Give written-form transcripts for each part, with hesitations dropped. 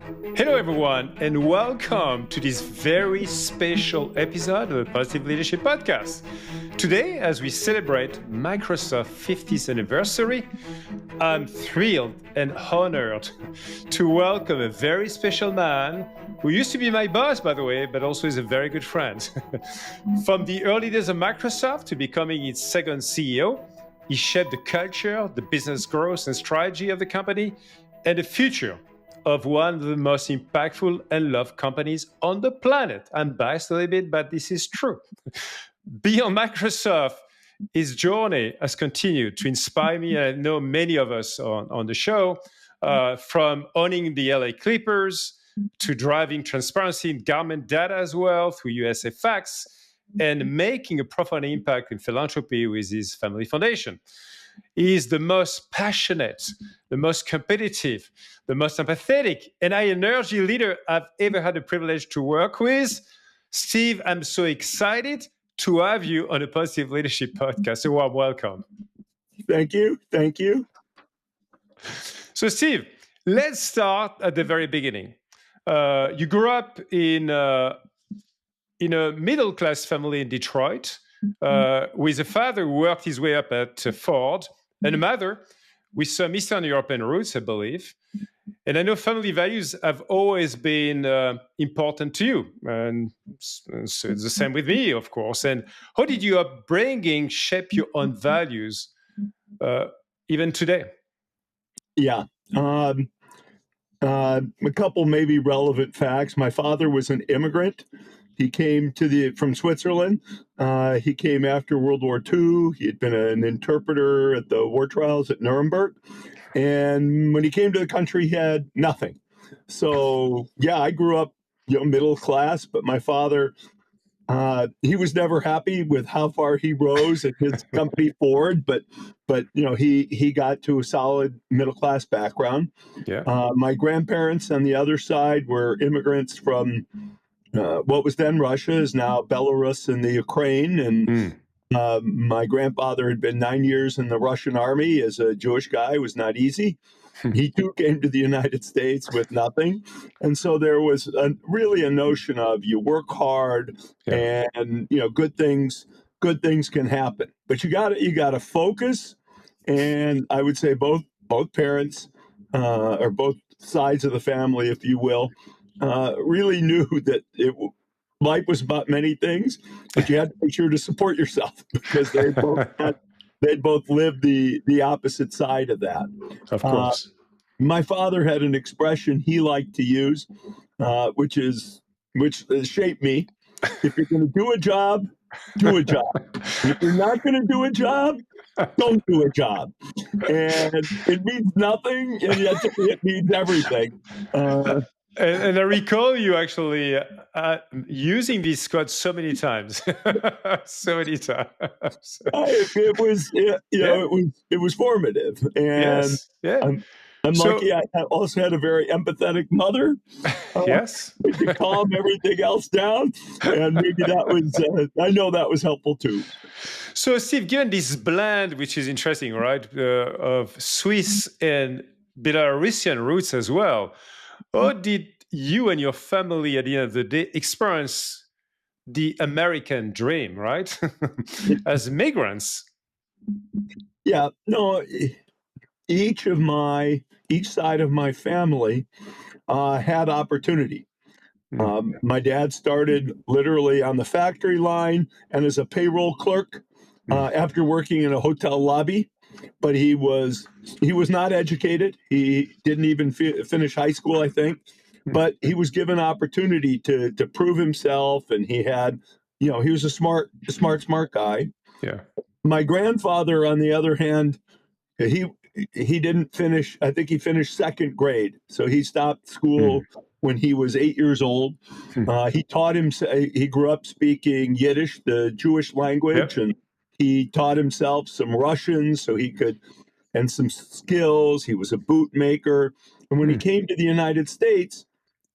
Hello, everyone, and welcome to this very special episode of the Positive Leadership Podcast. Today, as we celebrate Microsoft's 50th anniversary, I'm thrilled and honored to welcome a very special man who used to be my boss, by the way, but also is a very good friend. From the early days of Microsoft to becoming its second CEO, he shaped the culture, the business growth and strategy of the company, and the future of one of the most impactful and loved companies on the planet. I'm biased a little bit, but this is true. Beyond Microsoft, his journey has continued to inspire me, and I know many of us on the show, from owning the LA Clippers to driving transparency in government data as well through USA Facts, and making a profound impact in philanthropy with his family foundation. He is the most passionate, the most competitive, the most empathetic, and high energy leader I've ever had the privilege to work with. Steve, I'm so excited to have you on the Positive Leadership Podcast. So warm welcome. Thank you. Thank you. So Steve, let's start at the very beginning. You grew up in a middle-class family in Detroit, with a father who worked his way up at Ford, and a mother with some Eastern European roots, I believe. And I know family values have always been important to you, and so it's the same with me, of course. And how did your upbringing shape your own values, even today? Yeah. A couple maybe relevant facts. My father was an immigrant. He came from Switzerland. He came after World War II. He had been an interpreter at the war trials at Nuremberg. And when he came to the country, he had nothing. So, yeah, I grew up middle class, but my father, he was never happy with how far he rose at his company Ford, but he got to a solid middle class background. Yeah. My grandparents on the other side were immigrants from what was then Russia, is now Belarus and the Ukraine. And my grandfather had been 9 years in the Russian army as a Jewish guy. It was not easy. He too came to the United States with nothing. And so there was really a notion of you work hard and good things can happen. But you gotta focus. And I would say both parents or both sides of the family, if you will, really knew that life was about many things, but you had to make sure to support yourself because they'd both lived the opposite side of that. Of course. My father had an expression he liked to use, which shaped me. If you're going to do a job, do a job. If you're not going to do a job, don't do a job. And it means nothing, and yet it means everything. And I recall you actually using this quote so many times. So many times. It was formative, and yes. Yeah. I'm lucky. I also had a very empathetic mother. Yes. To calm everything else down, and maybe that was. I know that was helpful too. So, Steve, given this blend, which is interesting, right, of Swiss and Belarusian roots as well, how did you and your family, at the end of the day, experience the American dream, right, as migrants? Yeah, no. Each side of my family had opportunity. My dad started literally on the factory line and as a payroll clerk after working in a hotel lobby. But he was not educated. He didn't even finish high school, I think. But he was given opportunity to prove himself, and he had, he was a smart guy. Yeah. My grandfather, on the other hand, he didn't finish. I think he finished second grade, so he stopped school when he was 8 years old. He taught him. He grew up speaking Yiddish, the Jewish language, and he taught himself some Russian so he could, and some skills. He was a boot maker, and when he came to the United States,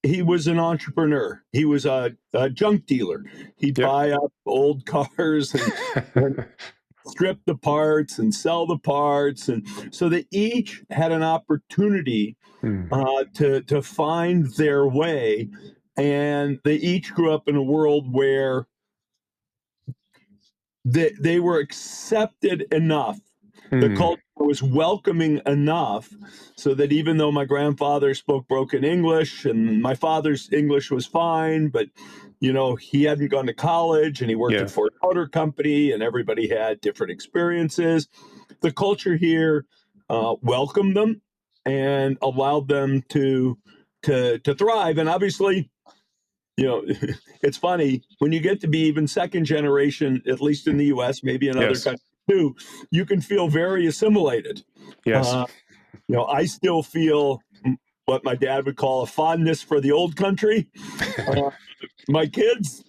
he was an entrepreneur. He was a junk dealer. He'd buy up old cars and strip the parts and sell the parts, and so they each had an opportunity to find their way, and they each grew up in a world where they were accepted enough. The culture was welcoming enough so that even though my grandfather spoke broken English and my father's English was fine, but he hadn't gone to college and he worked at Ford Motor Company and everybody had different experiences. The culture here welcomed them and allowed them to thrive. And obviously, it's funny when you get to be even second generation, at least in the U.S., maybe in other countries too, you can feel very assimilated. Yes. I still feel what my dad would call a fondness for the old country. My kids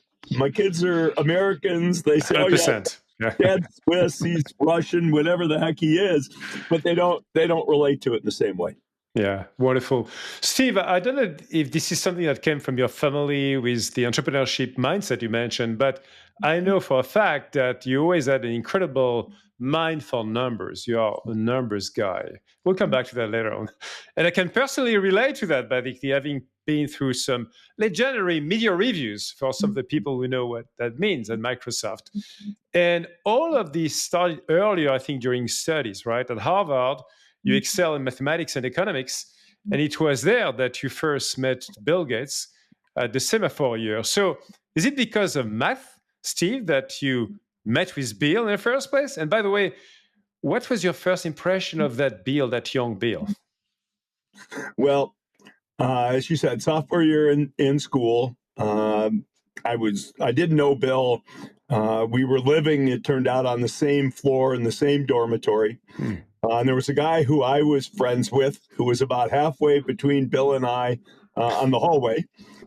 are Americans. They say, 100%. "Oh yeah, Dad's Swiss, he's Russian, whatever the heck he is," but they don't relate to it in the same way. Yeah, wonderful. Steve, I don't know if this is something that came from your family with the entrepreneurship mindset you mentioned, but I know for a fact that you always had an incredible mind for numbers. You are a numbers guy. We'll come back to that later on. And I can personally relate to that, basically, having been through some legendary media reviews for some of the people who know what that means at Microsoft. And all of these started earlier, I think, during studies, right? At Harvard, you excel in mathematics and economics. And it was there that you first met Bill Gates at the semaphore year. So is it because of math, Steve, that you met with Bill in the first place? And by the way, what was your first impression of that Bill, that young Bill? Well, as you said, sophomore year in school, I didn't know Bill. We were living, it turned out, on the same floor in the same dormitory. And there was a guy who I was friends with who was about halfway between Bill and I on the hallway,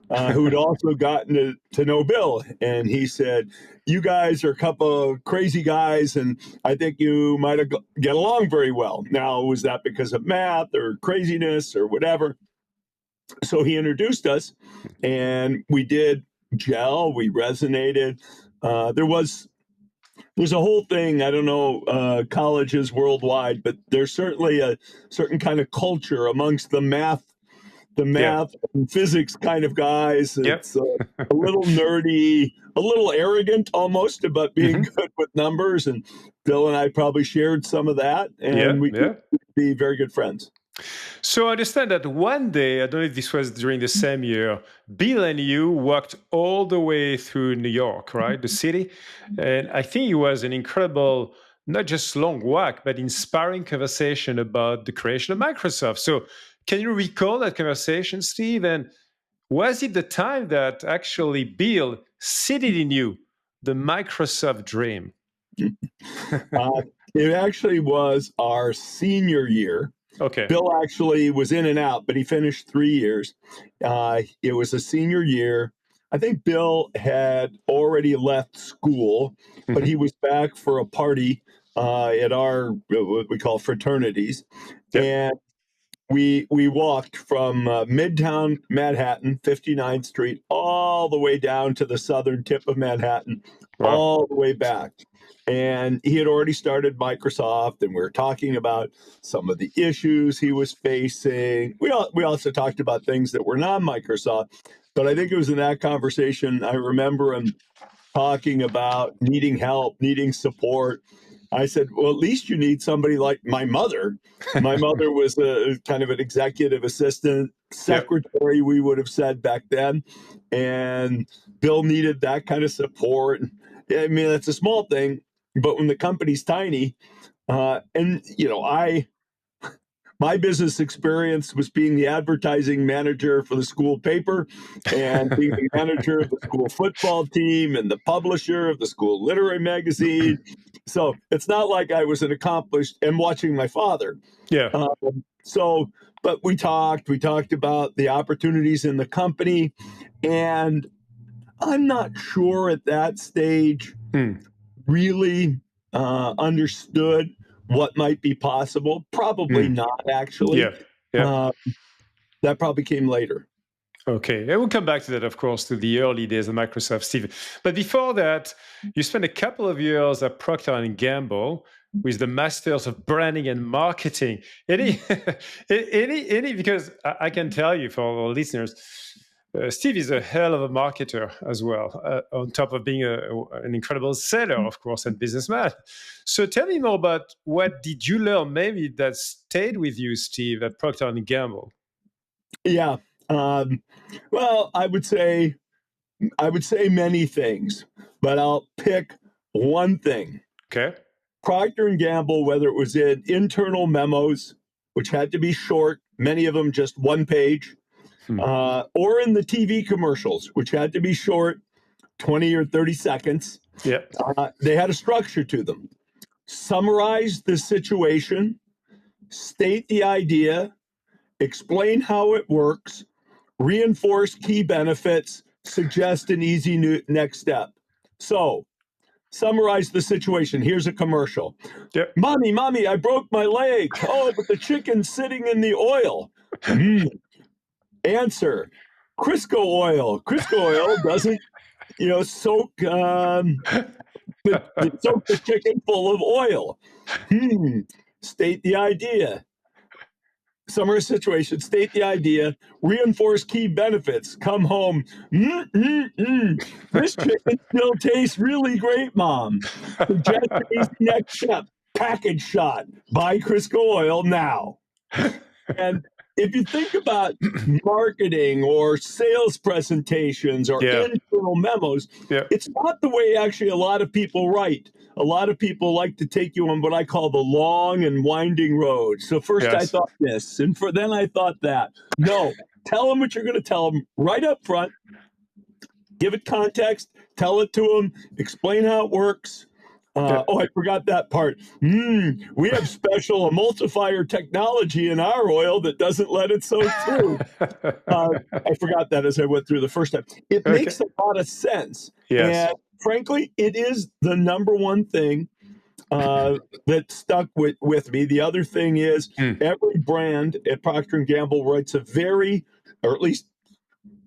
who had also gotten to know Bill. And he said, "You guys are a couple of crazy guys, and I think you might get along very well." Now, was that because of math or craziness or whatever? So he introduced us, and we did gel. We resonated. There's a whole thing. I don't know colleges worldwide, but there's certainly a certain kind of culture amongst the math and physics kind of guys. It's a little nerdy, a little arrogant almost about being good with numbers. And Bill and I probably shared some of that, and we could be very good friends. So I understand that one day, I don't know if this was during the same year, Bill and you walked all the way through New York, right? The city. And I think it was an incredible, not just long walk, but inspiring conversation about the creation of Microsoft. So can you recall that conversation, Steve? And was it the time that actually Bill seeded in you the Microsoft dream? It actually was our senior year. Okay. Bill actually was in and out, but he finished 3 years. It was a senior year. I think Bill had already left school, but he was back for a party at our, what we call fraternities. And we walked from Midtown Manhattan, 59th Street, all the way down to the southern tip of Manhattan, all the way back. And he had already started Microsoft, and we were talking about some of the issues he was facing. We also talked about things that were non-Microsoft, but I think it was in that conversation I remember him talking about needing help, needing support. I said, "Well, at least you need somebody like my mother." My mother was a kind of an executive assistant, secretary, we would have said back then. And Bill needed that kind of support. I mean, it's a small thing, but when the company's tiny, and my business experience was being the advertising manager for the school paper and being the manager of the school football team and the publisher of the school literary magazine. So it's not like I was an accomplished, and watching my father. But we talked about the opportunities in the company, and I'm not sure at that stage really understood what might be possible. Probably not, actually. That probably came later. Okay, and we'll come back to that, of course, to the early days of Microsoft, Steve. But before that, you spent a couple of years at Procter and Gamble with the Masters of Branding and Marketing. Because I can tell you for our listeners, Steve is a hell of a marketer as well, on top of being an incredible seller, of course, and businessman. So tell me more about what did you learn maybe that stayed with you, Steve, at Procter and Gamble? Yeah. Well, I would say many things, but I'll pick one thing. Okay. Procter and Gamble, whether it was in internal memos, which had to be short, many of them just one page, or in the TV commercials, which had to be short, 20 or 30 seconds. Yeah. They had a structure to them. Summarize the situation, state the idea, explain how it works, reinforce key benefits, suggest an easy next step. So, summarize the situation. Here's a commercial. Yep. Mommy, I broke my leg. Oh, but the chicken's sitting in the oil. Answer, Crisco oil. Crisco oil doesn't, soak the chicken full of oil. State the idea. Summarize situation, state the idea, reinforce key benefits, come home. This chicken still tastes really great, Mom. Suggest an easy next step. Package shot. Buy Crisco oil now. And if you think about marketing or sales presentations or internal memos, it's not the way actually a lot of people write. A lot of people like to take you on what I call the long and winding road. So first I thought this, and then I thought that. No, tell them what you're going to tell them right up front. Give it context. Tell it to them. Explain how it works. Oh, I forgot that part. We have special emulsifier technology in our oil that doesn't let it soak through. I forgot that as I went through the first time. It makes a lot of sense. Yes. And frankly, it is the number one thing that stuck with me. The other thing is every brand at Procter & Gamble writes or at least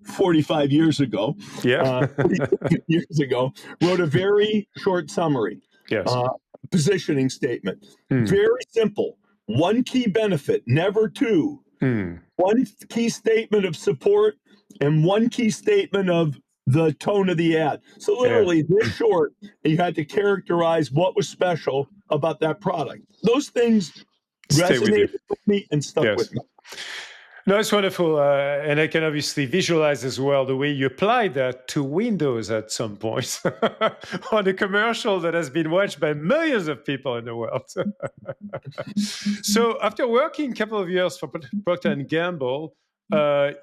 45 years ago, wrote a very short summary. Yes. Positioning statement. Very simple. One key benefit, never two. One key statement of support and one key statement of the tone of the ad. So literally this short, you had to characterize what was special about that product. Those things resonated with me and stuck with me. No, it's wonderful. And I can obviously visualize as well the way you applied that to Windows at some point on a commercial that has been watched by millions of people in the world. So after working a couple of years for Procter & Gamble,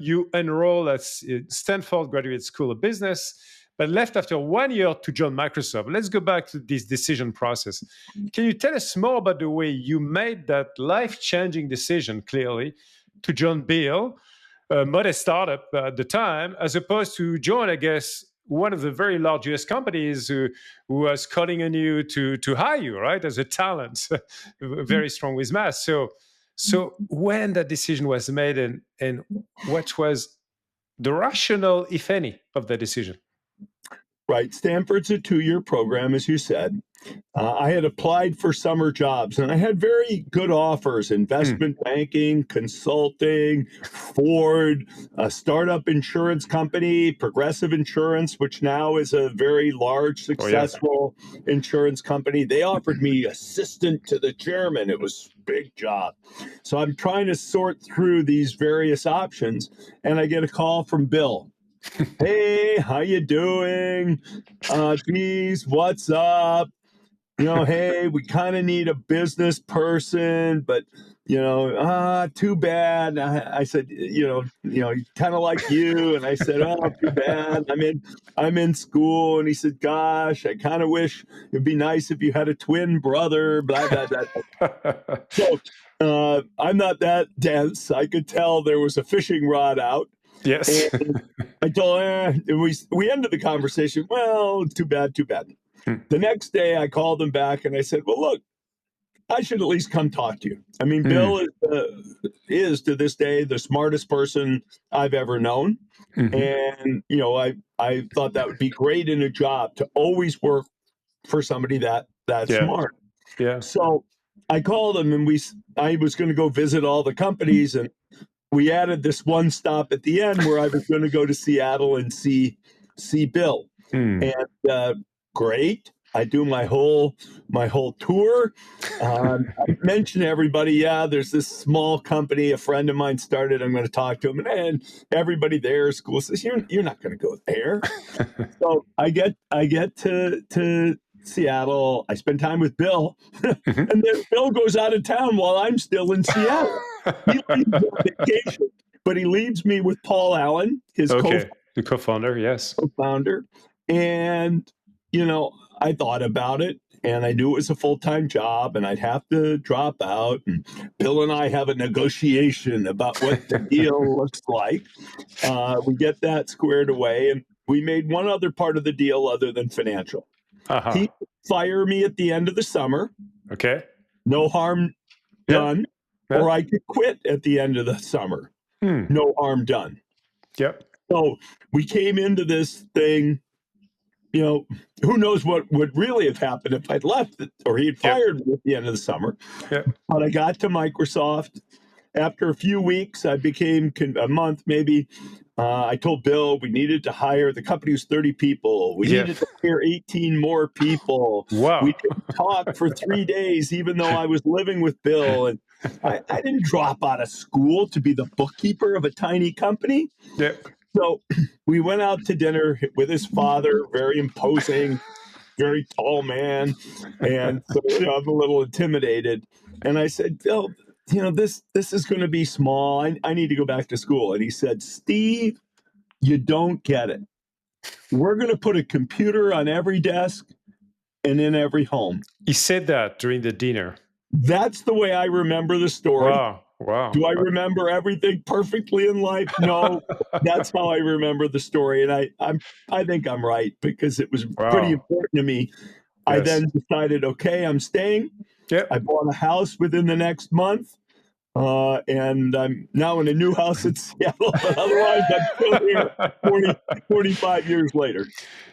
you enrolled at Stanford Graduate School of Business, but left after 1 year to join Microsoft. Let's go back to this decision process. Can you tell us more about the way you made that life-changing decision, clearly, to join Bill, a modest startup at the time, as opposed to join, I guess, one of the very large US companies who was calling on you to hire you, right, as a talent, very strong with math. So when that decision was made and what was the rationale, if any, of that decision? Right. Stanford's a 2-year program, as you said. I had applied for summer jobs, and I had very good offers: investment banking, consulting, Ford, a startup insurance company, Progressive Insurance, which now is a very large, successful insurance company. They offered me assistant to the chairman. It was a big job. So I'm trying to sort through these various options, and I get a call from Bill. Hey, how you doing? Geez, what's up? Hey, we kind of need a business person, but too bad. I said, kind of like you. And I said, oh, too bad. I'm in school. And he said, gosh, I kind of wish it'd be nice if you had a twin brother, blah, blah, blah. So I'm not that dense. I could tell there was a fishing rod out. Yes. And I told her, we ended the conversation. Well, too bad. The next day I called him back and I said, well, look, I should at least come talk to you. I mean, Bill is to this day the smartest person I've ever known. And, I thought that would be great in a job to always work for somebody that smart. Yeah. So I called him and I was going to go visit all the companies, and we added this one stop at the end where I was going to go to Seattle and see Bill. And great. I do my whole tour. I mentioned to everybody, there's this small company a friend of mine started. I'm going to talk to him, and everybody there, school says, you're not going to go there. So I get to Seattle. I spend time with Bill, and then Bill goes out of town while I'm still in Seattle. He leaves on vacation, but he leaves me with Paul Allen, his the co-founder, yes. Co-founder. And, I thought about it, and I knew it was a full-time job, and I'd have to drop out. And Bill and I have a negotiation about what the deal looks like. We get that squared away, and we made one other part of the deal other than financial. He could fire me at the end of the summer. Okay. No harm done. Yeah. Or I could quit at the end of the summer. No harm done. Yep. So we came into this thing, who knows what would really have happened if I'd left it, or he had fired me at the end of the summer. Yep. But I got to Microsoft. After a few weeks, I became a month maybe. I told Bill we needed to hire, the company was 30 people. We needed to hire 18 more people. Wow. We didn't talk for 3 days, even though I was living with Bill. And I didn't drop out of school to be the bookkeeper of a tiny company. Yeah. So we went out to dinner with his father, very imposing, very tall man. And so I'm a little intimidated. And I said, Bill, this is going to be small. I need to go back to school. And he said, Steve, you don't get it. We're going to put a computer on every desk and in every home. He said that during the dinner. That's the way I remember the story. Wow. Do I remember everything perfectly in life? No, that's how I remember the story. And I think I'm right, because it was pretty important to me. Yes. I then decided, okay, I'm staying. Yep. I bought a house within the next month. And I'm now in a new house in Seattle, but otherwise I'm still here 45 years later.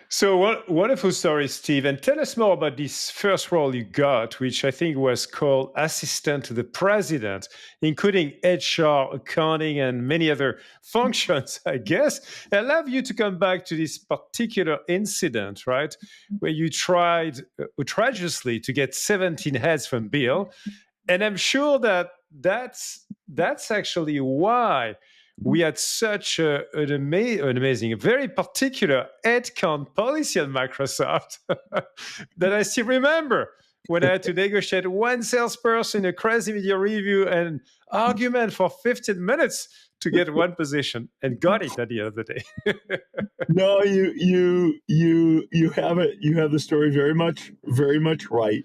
So wonderful story, Steve. And tell us more about this first role you got, which I think was called assistant to the president, including HR, accounting, and many other functions, I guess. I'd love you to come back to this particular incident, right, where you tried outrageously to get 17 heads from Bill. And I'm sure that's actually why we had such an amazing, a very particular headcount policy at Microsoft that I still remember when I had to negotiate one salesperson, a crazy media review, and argument for 15 minutes to get one position, and got it at the end of the day. No, you have it. You have the story very much right.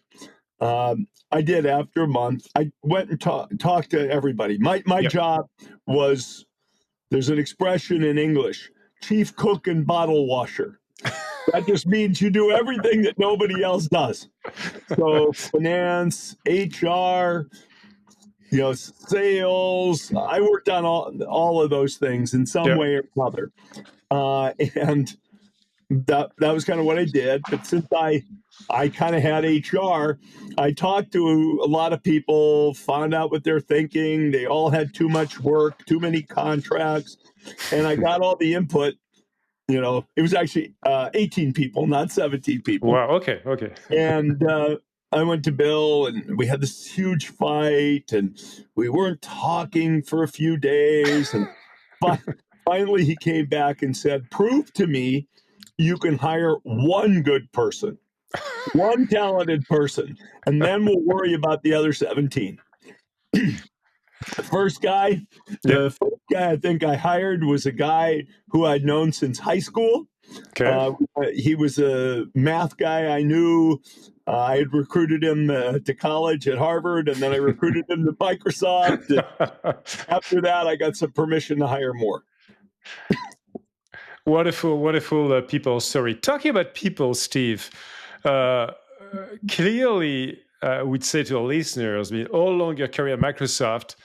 I did after a month. I went and talked to everybody. My job was, there's an expression in English, chief cook and bottle washer. That just means you do everything that nobody else does. So finance, HR, sales. I worked on all of those things in some way or another. And that was kind of what I did. But since I kind of had HR, I talked to a lot of people, found out what they're thinking. They all had too much work, too many contracts, and I got all the input. It was actually 18 people, not 17 people. Wow. Okay. And I went to Bill, and we had this huge fight, and we weren't talking for a few days. And finally, he came back and said, "Prove to me you can hire one good person, one talented person, and then we'll worry about the other 17. The first guy I think I hired was a guy who I'd known since high school. Okay. He was a math guy I knew. I had recruited him to college at Harvard, and then I recruited him to Microsoft. After that, I got some permission to hire more. Wonderful people story. Talking about people, Steve, clearly would say to our listeners, all along your career at Microsoft,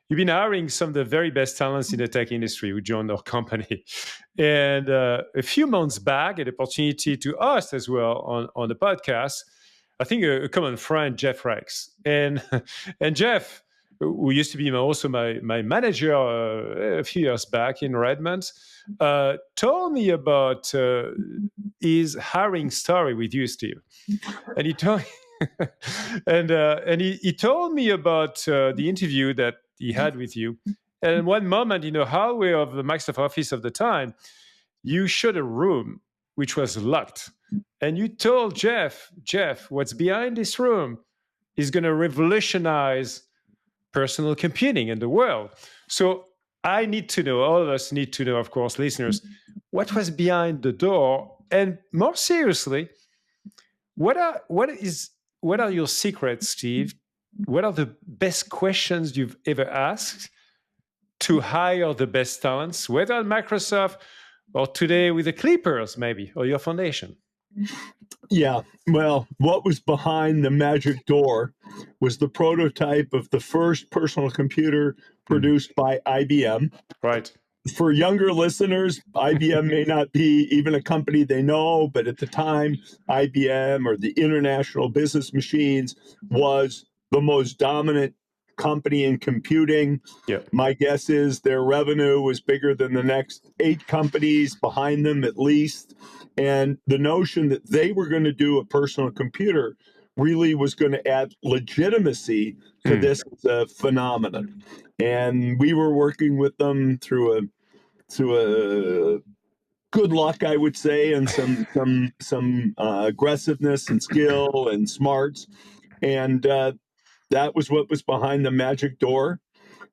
you've been hiring some of the very best talents in the tech industry who joined our company. And a few months back, an opportunity to host as well on the podcast, I think a common friend, Jeff Rex. And Jeff, who used to be also my manager a few years back in Redmond, told me about his hiring story with you, Steve. And he told he told me about the interview that he had with you. And in one moment, in the hallway of the Microsoft office of the time, you showed a room which was locked. And you told Jeff, what's behind this room is going to revolutionize personal computing in the world. So I need to know, all of us need to know, of course, listeners, what was behind the door, and more seriously, what are your secrets, Steve? What are the best questions you've ever asked to hire the best talents, whether at Microsoft or today with the Clippers, maybe, or your foundation? Yeah, well, what was behind the magic door was the prototype of the first personal computer produced by IBM. Right. For younger listeners, IBM may not be even a company they know, but at the time, IBM, or the International Business Machines, was the most dominant company in computing. Yeah. My guess is their revenue was bigger than the next 8 companies behind them at least. And the notion that they were going to do a personal computer really was going to add legitimacy to this phenomenon. And we were working with them through a good luck, I would say, and some aggressiveness and skill and smarts. And that was what was behind the magic door.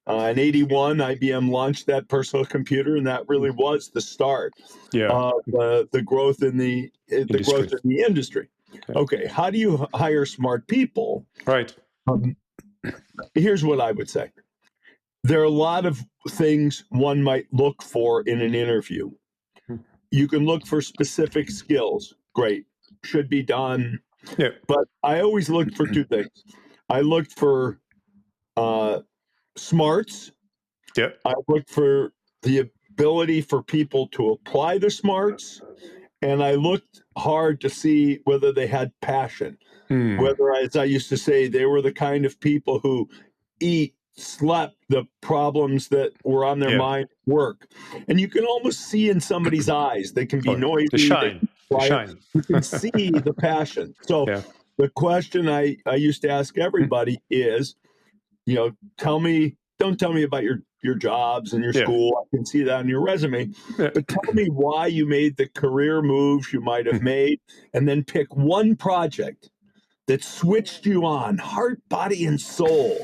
In '81, IBM launched that personal computer, and that really was the start of the growth in the industry. Okay, how do you hire smart people? Right. Here's what I would say. There are a lot of things one might look for in an interview. You can look for specific skills. Great. Should be done. Yeah. But I always looked for 2 things. I looked for smarts. Yeah. I looked for the ability for people to apply the smarts. And I looked hard to see whether they had passion. Whether, as I used to say, they were the kind of people who slept the problems that were on their mind work. And you can almost see in somebody's eyes. They can be noisy. The shine. You can see the passion. So the question I used to ask everybody is, don't tell me about your jobs and your school. I can see that on your resume. But tell me why you made the career moves you might have made, and then pick one project that switched you on, heart, body, and soul,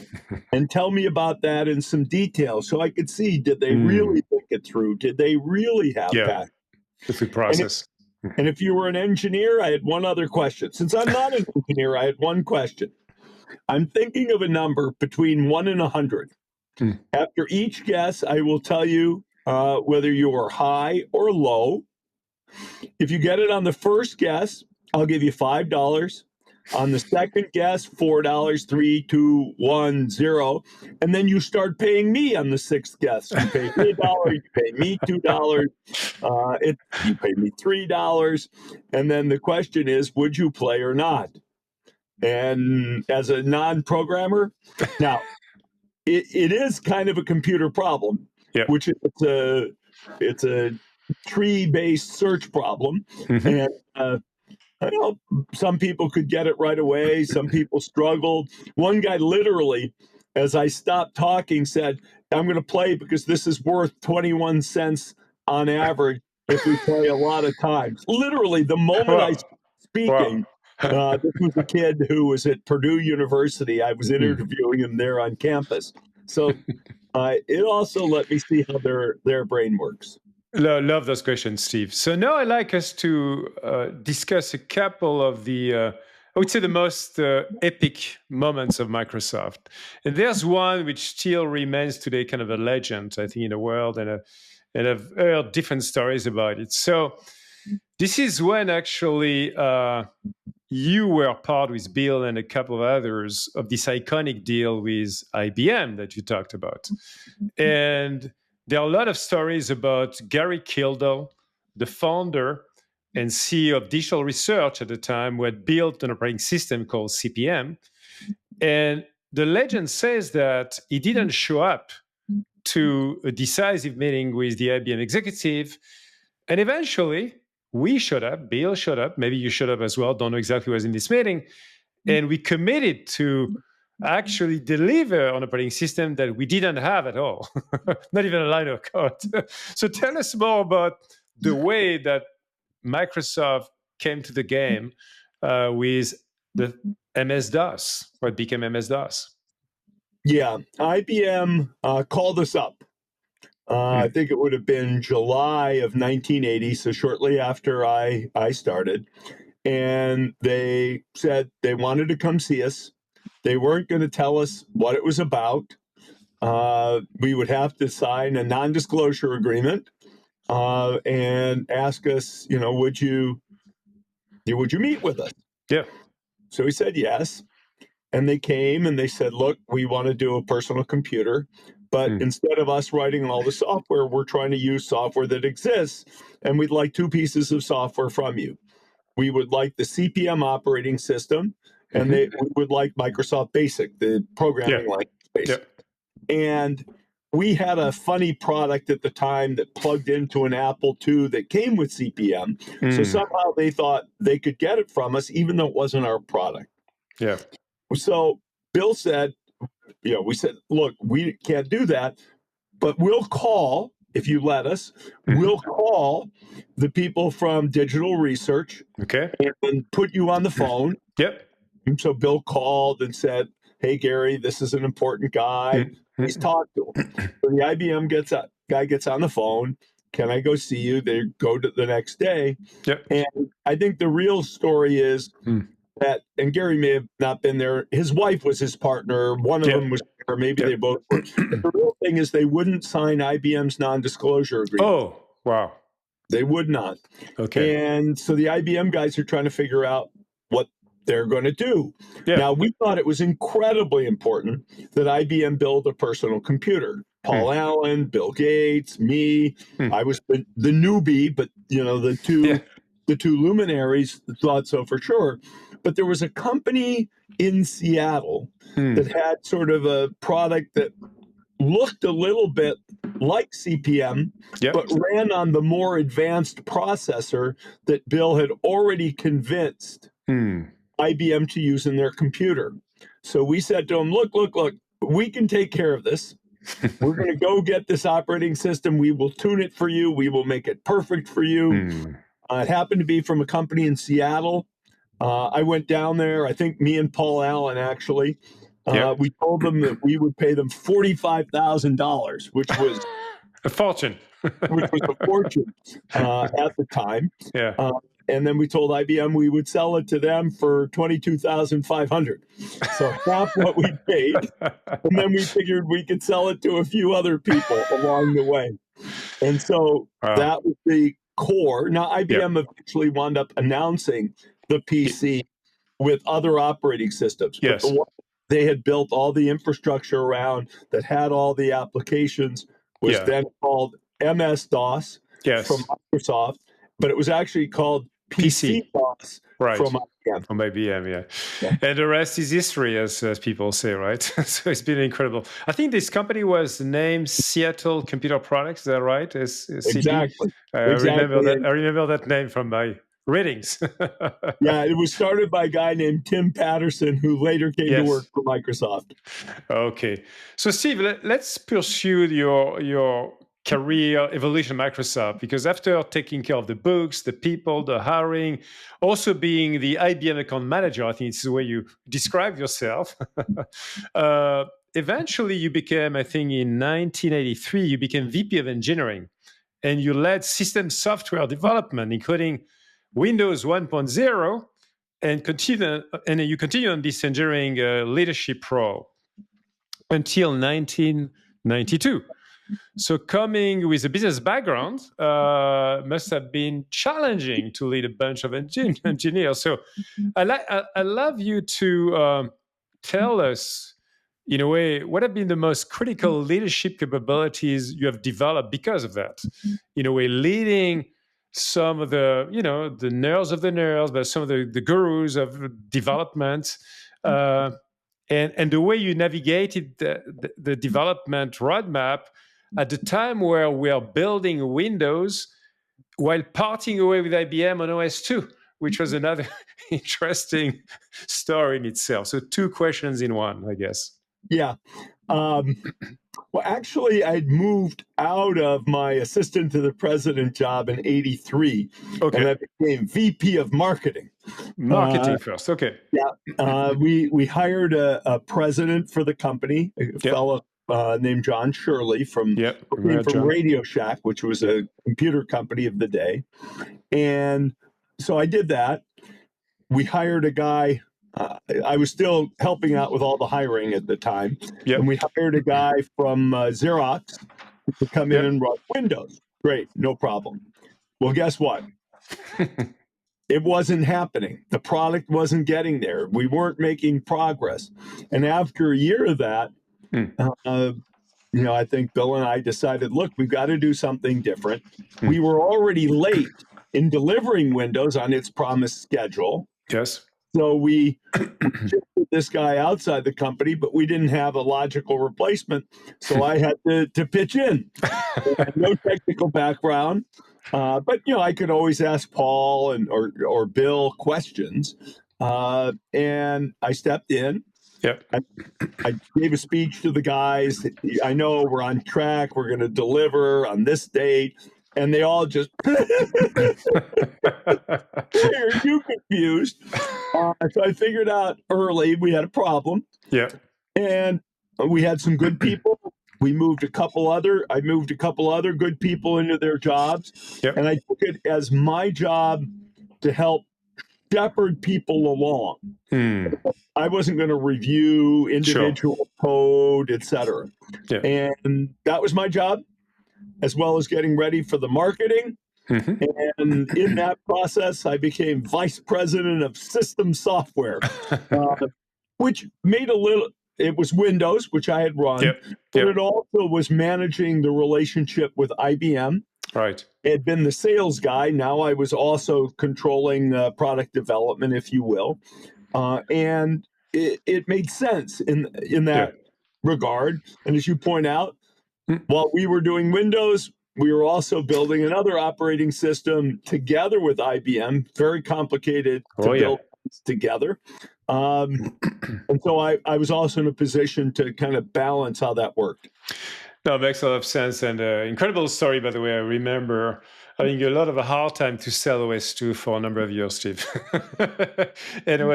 and tell me about that in some detail so I could see, did they really think it through? Did they really have passion? It's a process. And if you were an engineer, I had one other question. Since I'm not an engineer, I had one question. I'm thinking of a number between 1 and 100. After each guess, I will tell you whether you are high or low. If you get it on the first guess, I'll give you $5. On the second guess, $4, 3, 2, 1, 0. And then you start paying me on the sixth guess. You pay me $1, you pay me $2, you pay me $3. And then the question is, would you play or not? And as a non-programmer, now, it is kind of a computer problem, which it's a tree-based search problem. And I know some people could get it right away. Some people struggled. One guy literally, as I stopped talking, said, I'm going to play because this is worth 21 cents on average if we play a lot of times. Literally, the moment I started speaking, this was a kid who was at Purdue University. I was interviewing him there on campus. So it also let me see how their brain works. Love those questions, Steve. So now I'd like us to discuss a couple of the, I would say, the most epic moments of Microsoft. And there's one which still remains today kind of a legend, I think, in the world, and I've heard different stories about it. So this is when actually you were part with Bill and a couple of others of this iconic deal with IBM that you talked about. And there are a lot of stories about Gary Kildall, the founder and CEO of Digital Research at the time, who had built an operating system called CP/M. And the legend says that he didn't show up to a decisive meeting with the IBM executive. And eventually, we showed up, Bill showed up, maybe you showed up as well, don't know exactly who was in this meeting. And we committed to actually deliver an operating system that we didn't have at all, not even a line of code. So tell us more about the way that Microsoft came to the game with the MS-DOS, what became MS-DOS. Yeah, IBM called us up. I think it would have been July of 1980, so shortly after I started. And they said they wanted to come see us. They weren't going to tell us what it was about. We would have to sign a non-disclosure agreement and ask us, would you meet with us? Yeah. So we said yes. And they came and they said, look, we want to do a personal computer. But instead of us writing all the software, we're trying to use software that exists. And we'd like two pieces of software from you. We would like the CP/M operating system, and we would like Microsoft Basic, the programming language Basic. And we had a funny product at the time that plugged into an Apple II that came with CP/M. So somehow they thought they could get it from us, even though it wasn't our product. Yeah. So Bill said, we said, look, we can't do that, but we'll call, if you let us, we'll call the people from Digital Research and put you on the phone. Yep. And so Bill called and said, hey, Gary, this is an important guy. Please talk to him. So the IBM guy gets on the phone. Can I go see you? They go to the next day. Yep. And I think the real story is that, and Gary may have not been there. His wife was his partner. One of them was there. Maybe they both were. But the real thing is they wouldn't sign IBM's non-disclosure agreement. Oh, wow. They would not. Okay. And so the IBM guys are trying to figure out what they're going to do. Yeah. Now, we thought it was incredibly important that IBM build a personal computer. Paul Allen, Bill Gates, me. I was the newbie, but the two luminaries thought so for sure. But there was a company in Seattle that had sort of a product that looked a little bit like CP/M, but ran on the more advanced processor that Bill had already convinced IBM to use in their computer. So we said to him, look, we can take care of this. We're going to go get this operating system. We will tune it for you. We will make it perfect for you. It happened to be from a company in Seattle. I went down there, I think me and Paul Allen actually. We told them that we would pay them $45,000, which was a fortune. Which was a fortune at the time. Yeah. And then we told IBM we would sell it to them for $22,500. So half what we paid. And then we figured we could sell it to a few other people along the way. And so that was the core. Now, IBM eventually wound up announcing the PC with other operating systems. Yes. But the one they had built all the infrastructure around that had all the applications was then called MS-DOS from Microsoft, but it was actually called PC-DOS from IBM. From IBM, And the rest is history, as people say, right? So it's been incredible. I think this company was named Seattle Computer Products. Is that right? Exactly. I remember that name from my readings. It was started by a guy named Tim Patterson, who later came to work for Microsoft. Okay. So, Steve, let's pursue your career evolution at Microsoft, because after taking care of the books, the people, the hiring, also being the IBM account manager, I think it's the way you describe yourself. Eventually, you became, I think in 1983, you became VP of Engineering, and you led system software development, including Windows 1.0, and you continue on this engineering leadership role until 1992. So coming with a business background must have been challenging to lead a bunch of engineers. So I love you to tell us, in a way, what have been the most critical leadership capabilities you have developed because of that? In a way, leading some of the, the nerds of the nerds, but some of the gurus of development, and the way you navigated the development roadmap at the time where we are building Windows while parting away with IBM on OS2, which was another interesting story in itself. So two questions in one, I guess. Yeah. Well, actually, I'd moved out of my assistant to the president job in '83, Okay. and I became VP of marketing. Marketing first. Okay. Yeah. We hired a president for the company, a fellow named John Shirley from Radio Shack, which was a computer company of the day. And so I did that. We hired a guy. I was still helping out with all the hiring at the time. And we hired a guy from Xerox to come in and run Windows. Great, no problem. Well, guess what? It wasn't happening. The product wasn't getting there. We weren't making progress. And after a year of that, I think Bill and I decided, look, we've got to do something different. We were already late in delivering Windows on its promised schedule. Yes. So we shifted this guy outside the company, but we didn't have a logical replacement. So I had to pitch in. No technical background. But, I could always ask Paul or Bill questions. And I stepped in. Yep. I gave a speech to the guys. I know we're on track. We're going to deliver on this date. And they all just, why are you confused? So I figured out early we had a problem. Yeah. And we had some good people. I moved a couple other good people into their jobs. Yep. And I took it as my job to help shepherd people along. I wasn't going to review individual code, et cetera. Yeah. And that was my job, as well as getting ready for the marketing. And in that process, I became vice president of system software, which made it was Windows, which I had run, but it also was managing the relationship with IBM. Right. I had been the sales guy. Now I was also controlling product development, if you will. And it made sense in that regard. And as you point out, while we were doing Windows, we were also building another operating system together with IBM, very complicated to build together. And so I was also in a position to kind of balance how that worked. No, it makes a lot of sense. And incredible story, by the way. I remember having a lot of a hard time to sell OS2 for a number of years, Steve. And it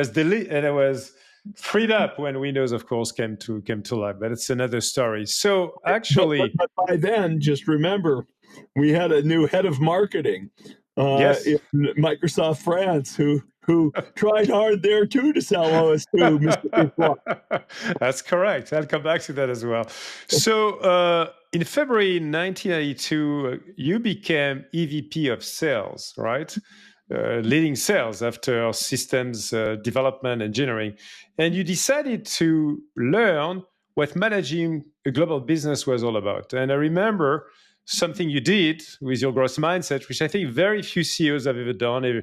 was freed up when Windows, of course, came to life. But it's another story. So actually, but by then, just remember, we had a new head of marketing in Microsoft France who tried hard there too to sell OS2, Mr. That's correct. I'll come back to that as well. So in February 1992, you became EVP of sales, right? Leading sales after systems development engineering. And you decided to learn what managing a global business was all about. And I remember something you did with your growth mindset, which I think very few CEOs have ever done.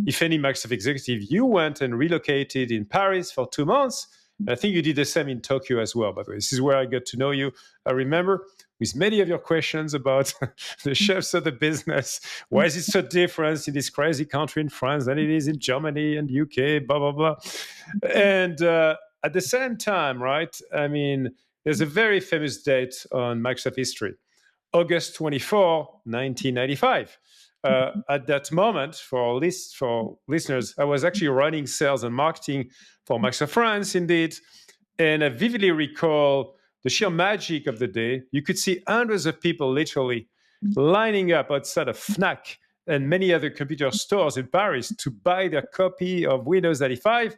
If any Microsoft executive, you went and relocated in Paris for 2 months. And I think you did the same in Tokyo as well, by the way. This is where I got to know you. I remember with many of your questions about the chefs of the business. Why is it so different in this crazy country in France than it is in Germany and UK, blah, blah, blah. And at the same time, right, I mean, there's a very famous date on Microsoft history. August 24, 1995. At that moment, for listeners, I was actually running sales and marketing for Microsoft France, indeed. And I vividly recall the sheer magic of the day. You could see hundreds of people literally lining up outside of Fnac and many other computer stores in Paris to buy their copy of Windows 95.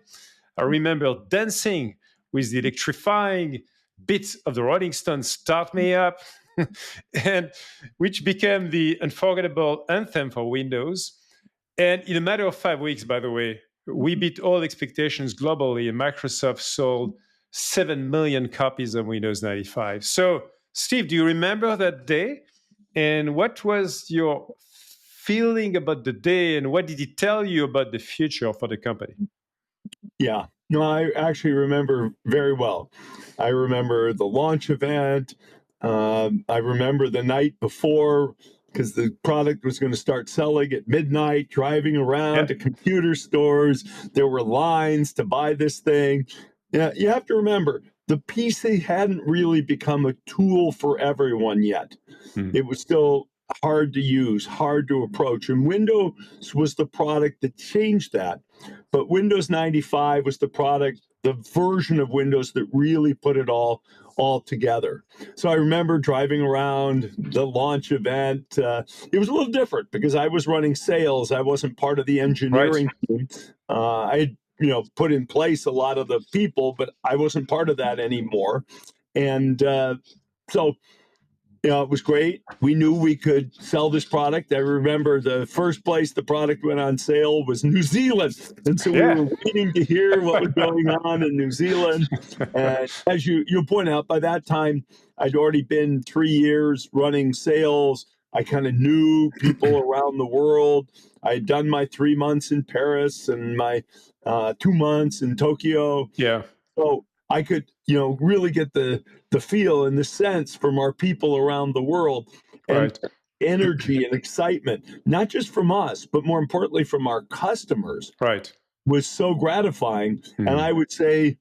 I remember dancing with the electrifying beats of the Rolling Stones, Start Me Up. and which became the unforgettable anthem for Windows. And in a matter of 5 weeks, by the way, we beat all expectations globally, and Microsoft sold 7 million copies of Windows 95. So, Steve, do you remember that day? And what was your feeling about the day, and what did it tell you about the future for the company? Yeah, no, I actually remember very well. I remember the launch event. I remember the night before, because the product was going to start selling at midnight, driving around to computer stores. There were lines to buy this thing. Yeah, you have to remember, the PC hadn't really become a tool for everyone yet. It was still hard to use, hard to approach. And Windows was the product that changed that. But Windows 95 was the product, the version of Windows that really put it all together. So I remember driving around the launch event. It was a little different because I was running sales. I wasn't part of the engineering team. I had, put in place a lot of the people, but I wasn't part of that anymore. And so it was great. We knew we could sell this product. I remember the first place the product went on sale was New Zealand. And so we were waiting to hear what was going on in New Zealand. And as you point out, by that time, I'd already been 3 years running sales. I kind of knew people around the world. I had done my 3 months in Paris and my 2 months in Tokyo. Yeah. So I could, really get the feel and the sense from our people around the world, and energy and excitement, not just from us, but more importantly from our customers, was so gratifying. And I would say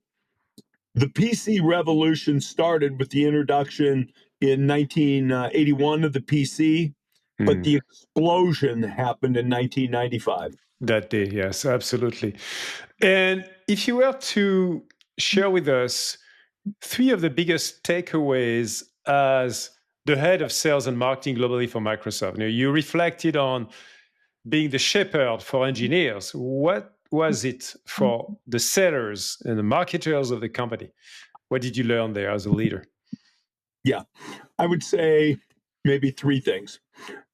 the PC revolution started with the introduction in 1981 of the PC, but the explosion happened in 1995. That day, yes, absolutely. And if you were to share with us 3 of the biggest takeaways as the head of sales and marketing globally for Microsoft, you reflected on being the shepherd for engineers. What was it for the sellers and the marketers of the company? What did you learn there as a leader? Yeah, I would say maybe 3 things.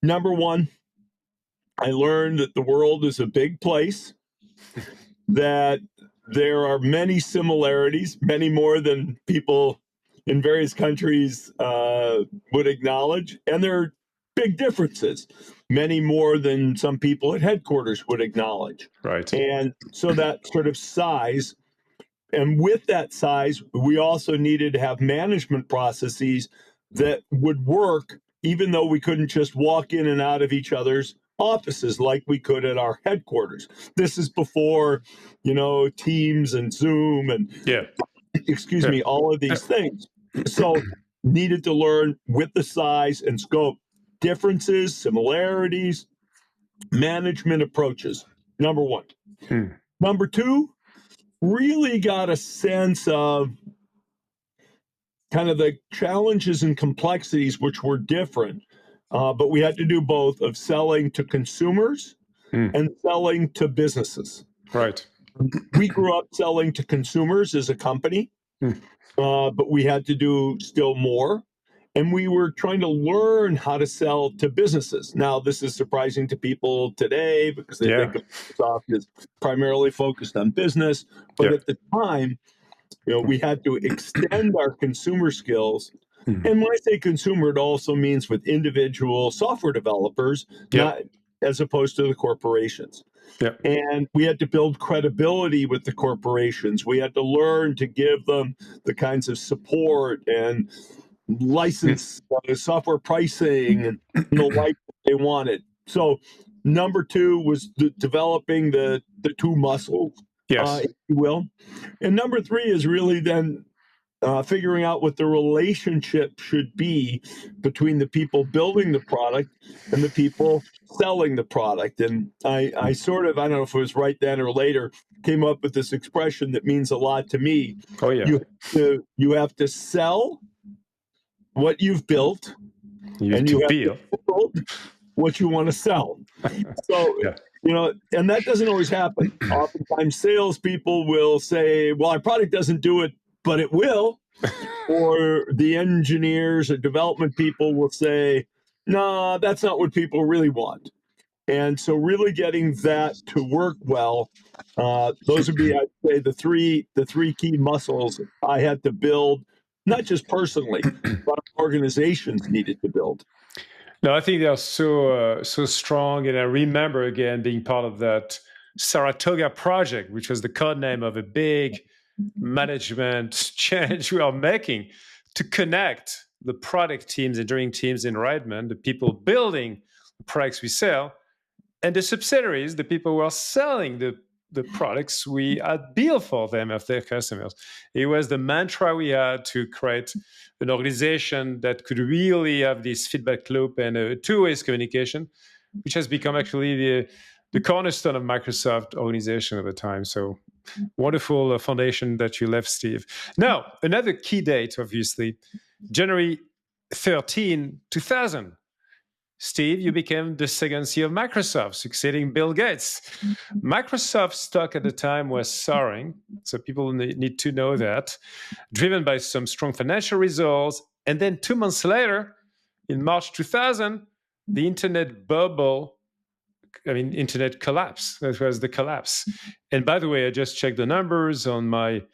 Number 1, I learned that the world is a big place, that there are many similarities, many more than people in various countries would acknowledge, and there are big differences, many more than some people at headquarters would acknowledge. Right. And so that sort of size, and with that size, we also needed to have management processes that would work, even though we couldn't just walk in and out of each other's offices like we could at our headquarters. This is before, Teams and Zoom and, all of these things. So needed to learn with the size and scope, differences, similarities, management approaches. Number 1. Number 2, really got a sense of kind of the challenges and complexities, which were different. But we had to do both, of selling to consumers and selling to businesses. Right. We grew up selling to consumers as a company, but we had to do still more. And we were trying to learn how to sell to businesses. Now, this is surprising to people today because they think of Microsoft as primarily focused on business. But at the time, we had to extend our consumer skills. And when I say consumer, it also means with individual software developers, not as opposed to the corporations. And we had to build credibility with the corporations. We had to learn to give them the kinds of support and license software pricing and the like they wanted. So number 2 was developing the 2 muscles, if you will. And number 3 is really then figuring out what the relationship should be between the people building the product and the people selling the product. And I sort of, I don't know if it was right then or later, came up with this expression that means a lot to me. Oh, yeah. You have to sell what you've built, and you have to build what you want to sell. So, and that doesn't always happen. Oftentimes salespeople will say, well, our product doesn't do it, but it will. or the engineers or development people will say, "No, that's not what people really want." And so really getting that to work well, those would be, I'd say, the three key muscles I had to build, not just personally, but organizations needed to build. No, I think they are so strong. And I remember again being part of that Saratoga project, which was the code name of a big management change we are making to connect the product teams, engineering teams in Redmond, the people building the products we sell, and the subsidiaries, the people who are selling the products we had built for them of their customers. It was the mantra we had to create an organization that could really have this feedback loop and a two-way communication, which has become actually the cornerstone of Microsoft organization at the time. So wonderful foundation that you left, Steve. Now, another key date, obviously, January 13, 2000. Steve, you became the second CEO of Microsoft, succeeding Bill Gates. Microsoft stock at the time was soaring, so people need to know that, driven by some strong financial results. And then 2 months later, in March 2000, the internet collapse. That was the collapse. And by the way, I just checked the numbers on my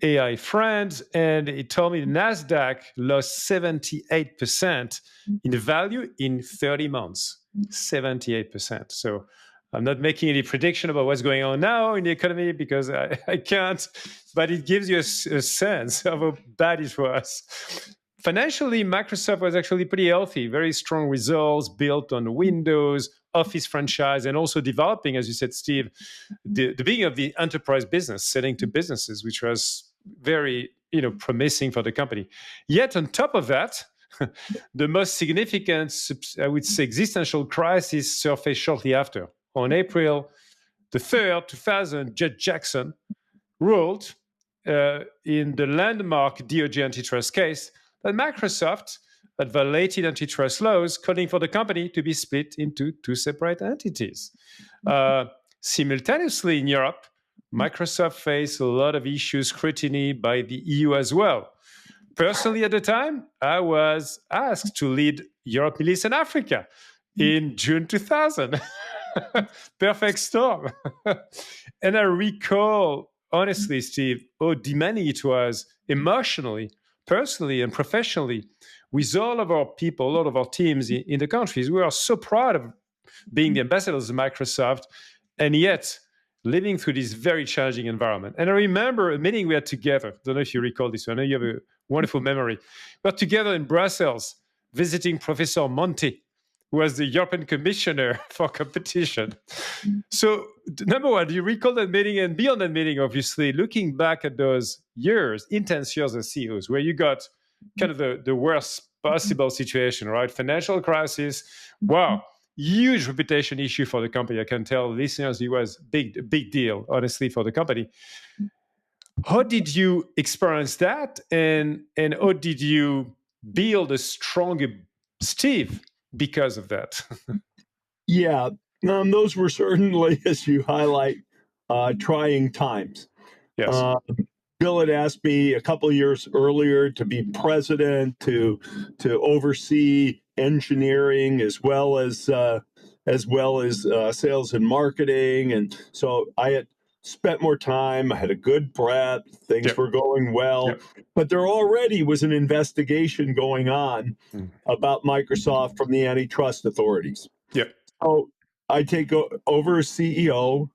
AI friends, and it told me the NASDAQ lost 78% in value in 30 months. 78%. So I'm not making any prediction about what's going on now in the economy because I can't, but it gives you a sense of how bad it was. Financially, Microsoft was actually pretty healthy, very strong results built on Windows, Office franchise, and also developing, as you said, Steve, the beginning of the enterprise business, selling to businesses, which was very promising for the company. Yet on top of that, the most significant, I would say, existential crisis surfaced shortly after. On April the 3rd, 2000, Judge Jackson ruled in the landmark DOJ antitrust case that Microsoft had violated antitrust laws, calling for the company to be split into two separate entities. Simultaneously in Europe, Microsoft faced a lot of issues, scrutiny by the EU as well. Personally, at the time, I was asked to lead Europe, Middle East, and Africa in June 2000. Perfect storm. And I recall, honestly, Steve, how demanding it was emotionally, personally, and professionally with all of our people, a lot of our teams in the countries. We are so proud of being the ambassadors of Microsoft, and yet living through this very challenging environment. And I remember a meeting we had together. I don't know if you recall this one. I know you have a wonderful memory. We were together in Brussels visiting Professor Monti, who was the European Commissioner for Competition. So, number one, do you recall that meeting? And beyond that meeting, obviously, looking back at those years, intense years as CEOs, where you got kind of the worst possible situation, right? Financial crisis. Wow. Huge reputation issue for the company. I can tell listeners it was a big deal, honestly, for the company. How did you experience that? And how did you build a stronger Steve because of that? Yeah, those were certainly, as you highlight, trying times. Yes. Bill had asked me a couple of years earlier to be president, to oversee engineering as well as sales and marketing, and so I had spent more time. I had a good breadth. Things were going well, but there already was an investigation going on about Microsoft from the antitrust authorities. So I take over as CEO.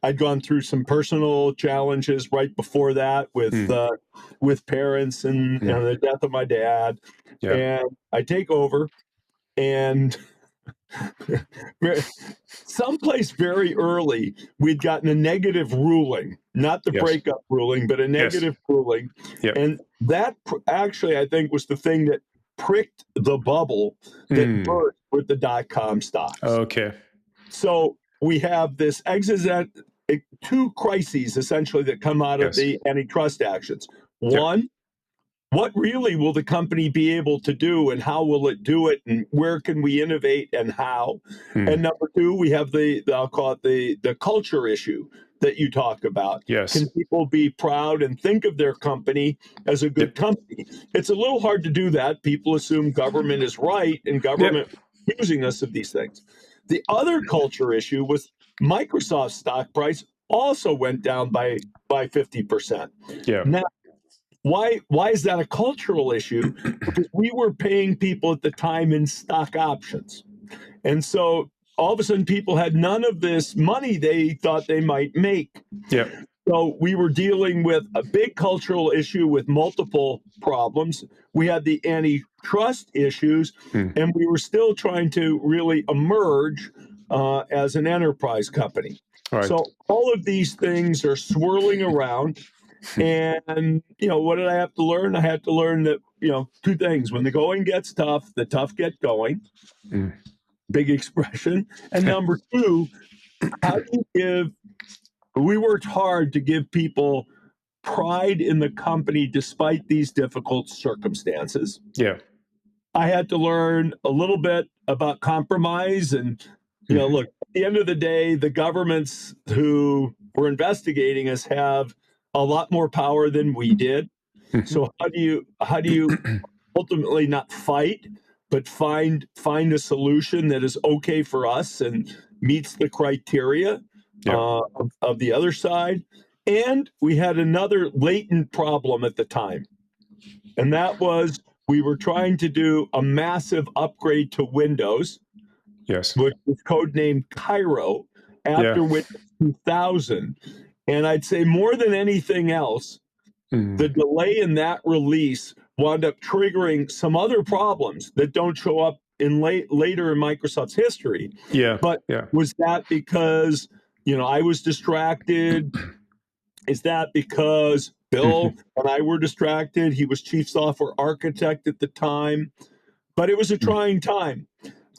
I'd gone through some personal challenges right before that with parents and the death of my dad. And I take over, and someplace very early, we'd gotten a negative ruling, not the breakup ruling, but a negative ruling. And that actually, I think, was the thing that pricked the bubble that burst with the dot-com stocks. Okay. So we have this two crises essentially that come out of the antitrust actions. One, what really will the company be able to do, and how will it do it, and where can we innovate and how? And number two, we have I'll call it the culture issue that you talk about. Yes. Can people be proud and think of their company as a good company? It's a little hard to do that. People assume government is right and government accusing us of these things. The other culture issue was Microsoft's stock price also went down by 50%. Yeah. Now, why is that a cultural issue? Because we were paying people at the time in stock options. And so all of a sudden people had none of this money they thought they might make. Yeah. So we were dealing with a big cultural issue with multiple problems. We had the antitrust issues, and we were still trying to really emerge as an enterprise company. Right. So all of these things are swirling around. And, what did I have to learn? I had to learn that, two things. When the going gets tough, the tough get going. Big expression. And number two, how do you give... We worked hard to give people pride in the company despite these difficult circumstances. Yeah. I had to learn a little bit about compromise. And, look, at the end of the day, the governments who were investigating us have a lot more power than we did. So how do you ultimately not fight, but find a solution that is okay for us and meets the criteria of the other side? And we had another latent problem at the time, and that was we were trying to do a massive upgrade to Windows, Yes, which was codenamed Cairo after Windows 2000. And I'd say more than anything else, the delay in that release wound up triggering some other problems that don't show up in later in Microsoft's history. But was that because I was distracted? Is that because Bill and I were distracted? He was chief software architect at the time, but it was a trying time.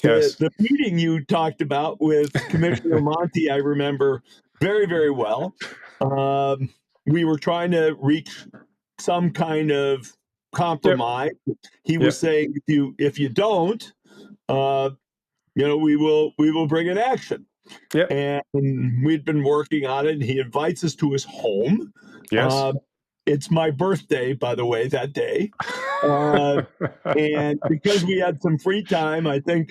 The meeting you talked about with Commissioner Monti, I remember very, very well. We were trying to reach some kind of compromise. He was saying, if you don't, we will bring an action. And we'd been working on it, and he invites us to his home. It's my birthday, by the way, that day. And because we had some free time, I think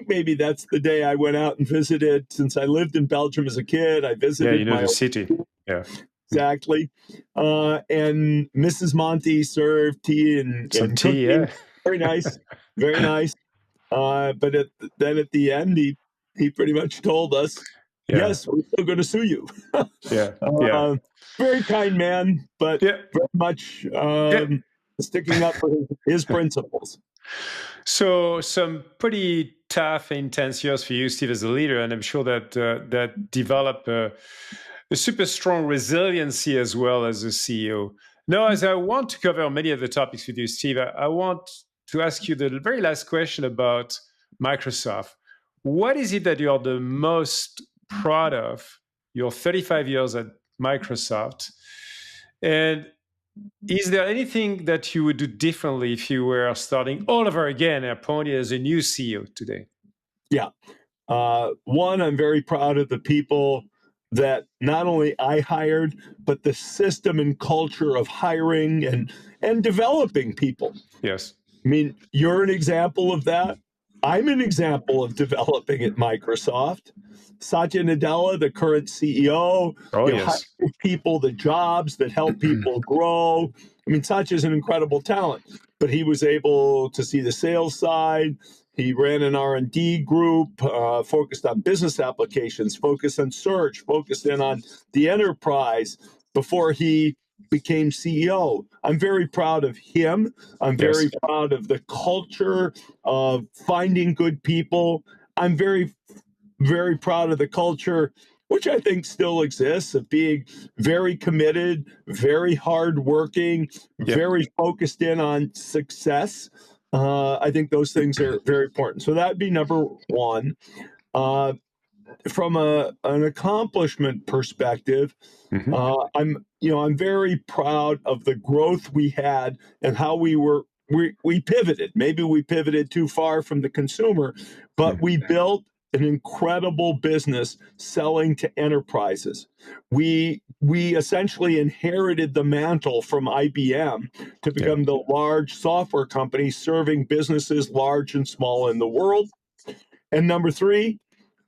maybe that's the day I went out and visited. Since I lived in Belgium as a kid, I visited the city. Exactly. And Mrs. Monti served tea and tea. Very nice, very nice. But then at the end, he pretty much told us, yes, we're still going to sue you. Very kind man, but very much sticking up for his principles. So some pretty tough, intense years for you, Steve, as a leader, and I'm sure that that developed a super strong resiliency as well as a CEO. Now, as I want to cover many of the topics with you, Steve, I want to ask you the very last question about Microsoft. What is it that you're the most proud of? Your 35 years at Microsoft, and is there anything that you would do differently if you were starting all over again, appointed as a new CEO today? Yeah. One, I'm very proud of the people that not only I hired, but the system and culture of hiring and developing people. Yes. I mean, you're an example of that. I'm an example of developing at Microsoft. Satya Nadella, the current CEO, hires people, the jobs that help people grow. I mean, Satya's an incredible talent, but he was able to see the sales side. He ran an R&D group, focused on business applications, focused on search, focused in on the enterprise before he became CEO. I'm very proud of him. I'm very proud of the culture of finding good people. I'm very, very proud of the culture, which I think still exists, of being very committed, very hardworking, very focused in on success. I think those things are very important. So that'd be number one. From an accomplishment perspective, I'm very proud of the growth we had and how we pivoted. Maybe we pivoted too far from the consumer, but we built an incredible business selling to enterprises. We essentially inherited the mantle from IBM to become the large software company serving businesses large and small in the world. And number three,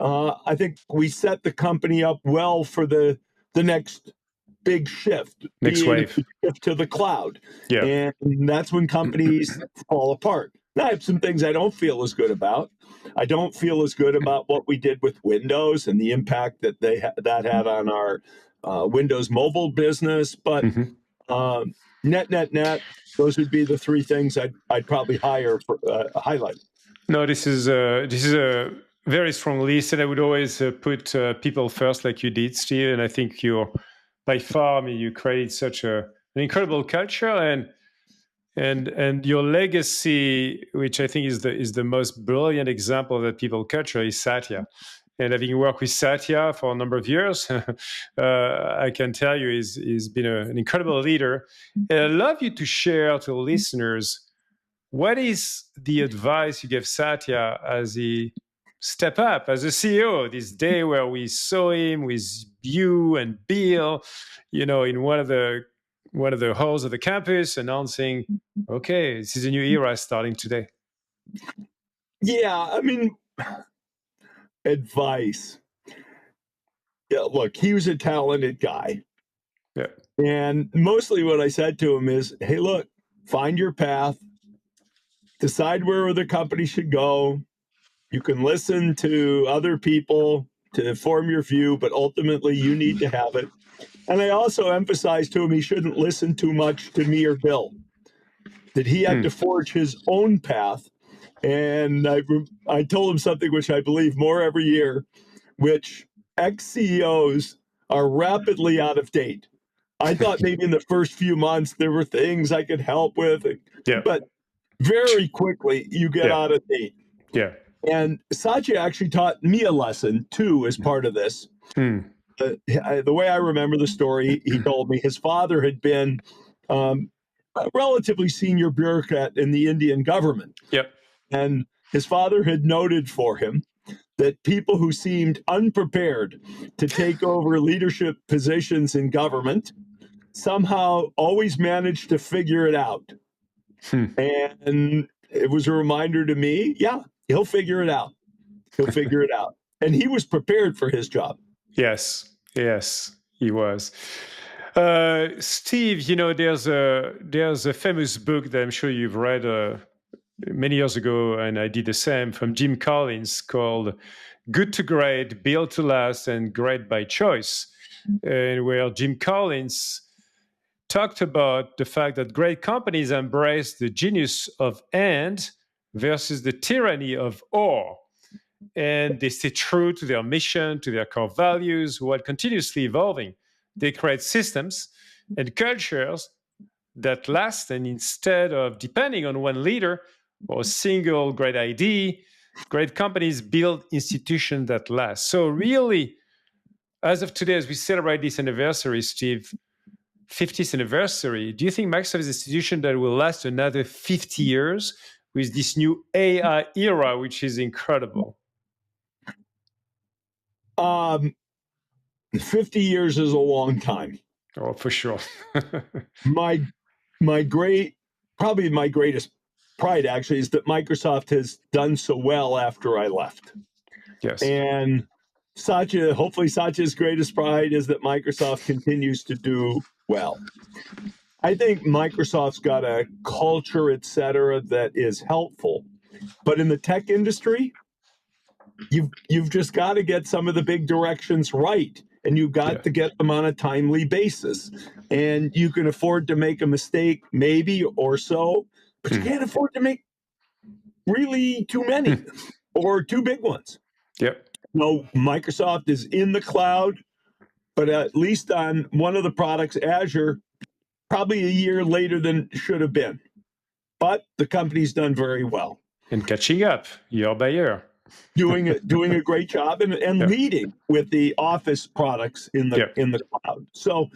I think we set the company up well for the next big shift, Next being wave. the shift to the cloud. Yeah. And that's when companies fall apart. Now, I have some things I don't feel as good about. I don't feel as good about what we did with Windows and the impact that that had on our Windows mobile business. But net, those would be the three things I'd probably highlight. No, this is a very strong list, and I would always put people first, like you did, Steve. And I think you're by far, I mean, you created such an incredible culture, and your legacy, which I think is the most brilliant example of that people culture, is Satya. And having worked with Satya for a number of years, I can tell you he's been an incredible leader. And I'd love you to share to listeners, what is the advice you gave Satya as he stepped up as a CEO this day where we saw him with you and Bill, in one of the halls of the campus announcing, okay, this is a new era starting today? Yeah, I mean, advice. Yeah, look, he was a talented guy. Yeah. And mostly what I said to him is, hey, look, find your path, decide where the company should go. You can listen to other people to form your view, but ultimately you need to have it. And I also emphasized to him he shouldn't listen too much to me or Bill, that he had to forge his own path. And I told him something which I believe more every year, which ex-CEOs are rapidly out of date. I thought maybe in the first few months there were things I could help with, but very quickly you get out of date. Yeah. And Satya actually taught me a lesson too as part of this. The way I remember the story, he told me his father had been a relatively senior bureaucrat in the Indian government. Yep. And his father had noted for him that people who seemed unprepared to take over leadership positions in government somehow always managed to figure it out. And it was a reminder to me, yeah, he'll figure it out. He'll figure it out. And he was prepared for his job. Yes, he was. Steve, there's a famous book that I'm sure you've read many years ago, and I did the same, from Jim Collins, called Good to Great, Built to Last, and Great by Choice, and where Jim Collins talked about the fact that great companies embrace the genius of and versus the tyranny of or. And they stay true to their mission, to their core values, while continuously evolving. They create systems and cultures that last, and instead of depending on one leader or a single great idea, great companies build institutions that last. So really, as of today, as we celebrate this anniversary, Steve, 50th anniversary, do you think Microsoft is an institution that will last another 50 years with this new AI era, which is incredible? 50 years is a long time. Oh, for sure. Probably my greatest pride actually is that Microsoft has done so well after I left. Yes. And hopefully Satya's greatest pride is that Microsoft continues to do well. I think Microsoft's got a culture, et cetera, that is helpful. But in the tech industry, you've just got to get some of the big directions right, and you've got to get them on a timely basis. And you can afford to make a mistake, maybe or so, but you can't afford to make really too many or too big ones. Yep. Microsoft is in the cloud, but at least on one of the products, Azure, probably a year later than should have been. But the company's done very well. And catching up year by year. Doing a great job and leading with the Office products in the cloud. So,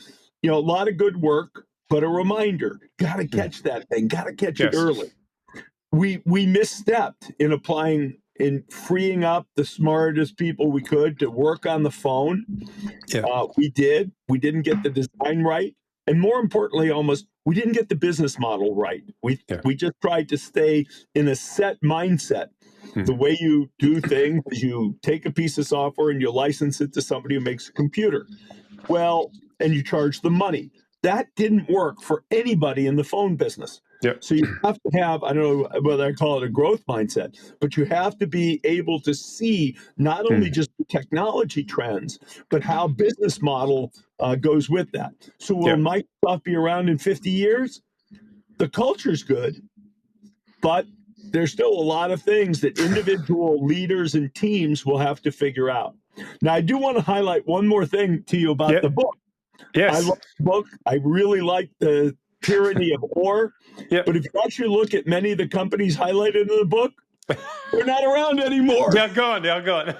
a lot of good work, but a reminder, got to catch that thing, got to catch it early. We misstepped in applying in freeing up the smartest people we could to work on the phone. Yeah. We did. We didn't get the design right. And more importantly, almost, we didn't get the business model right. We just tried to stay in a set mindset. The way you do things is you take a piece of software and you license it to somebody who makes a computer. Well, and you charge them money. That didn't work for anybody in the phone business. Yeah. So you have to have, I don't know whether I call it a growth mindset, but you have to be able to see not only just the technology trends, but how business model goes with that. So will Microsoft be around in 50 years? The culture's good, but there's still a lot of things that individual leaders and teams will have to figure out. Now, I do want to highlight one more thing to you about the book. Yes. I love the book. I really like the tyranny of or. But if you actually look at many of the companies highlighted in the book, they're not around anymore. They're gone. They're gone.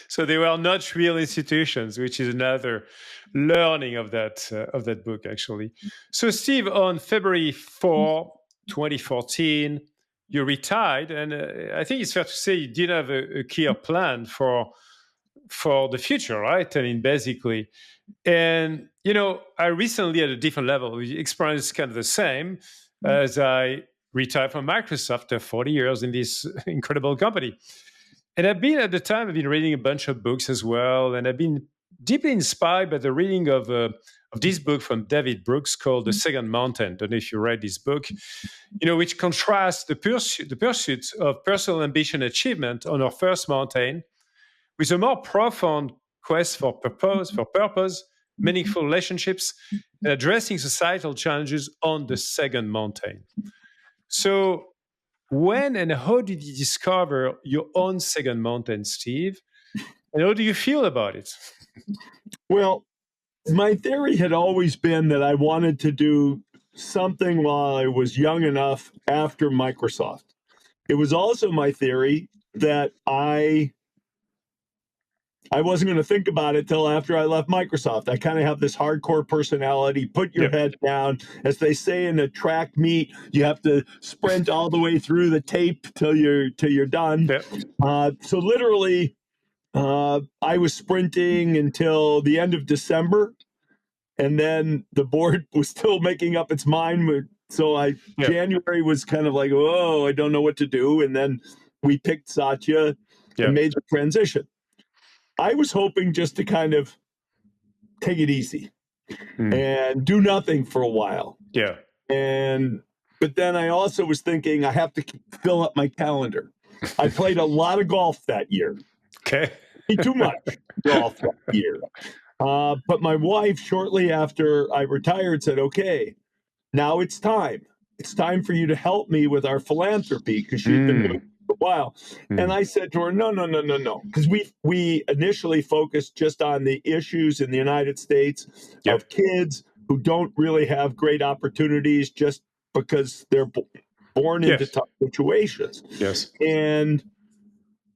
So they were not real institutions, which is another learning of that book, actually. So, Steve, on February 4, 2014, you retired, and I think it's fair to say you did have a clear plan for the future, right? I mean, basically. And, I recently, at a different level, experienced kind of the same as I retired from Microsoft after 40 years in this incredible company. And I've been reading a bunch of books as well. And I've been deeply inspired by the reading of this book from David Brooks called The Second Mountain. Don't know if you read this book, which contrasts the pursuit of personal ambition and achievement on our first mountain with a more profound quest for purpose, meaningful relationships, and addressing societal challenges on the second mountain. So, when and how did you discover your own second mountain, Steve? And how do you feel about it? Well, my theory had always been that I wanted to do something while I was young enough after Microsoft. It was also my theory that I wasn't going to think about it till after I left Microsoft. I kind of have this hardcore personality. Put your head down. As they say in a track meet, you have to sprint all the way through the tape till you're done. So literally, I was sprinting until the end of December, and then the board was still making up its mind. So January was kind of like, oh, I don't know what to do. And then we picked Satya and made the transition. I was hoping just to kind of take it easy and do nothing for a while. But then I also was thinking I have to fill up my calendar. I played a lot of golf that year. Too much golf that year. But my wife, shortly after I retired, said, okay, now it's time. It's time for you to help me with our philanthropy, because she'd been doing it for a while. And I said to her, no. Because we initially focused just on the issues in the United States of kids who don't really have great opportunities just because they're born into tough situations. And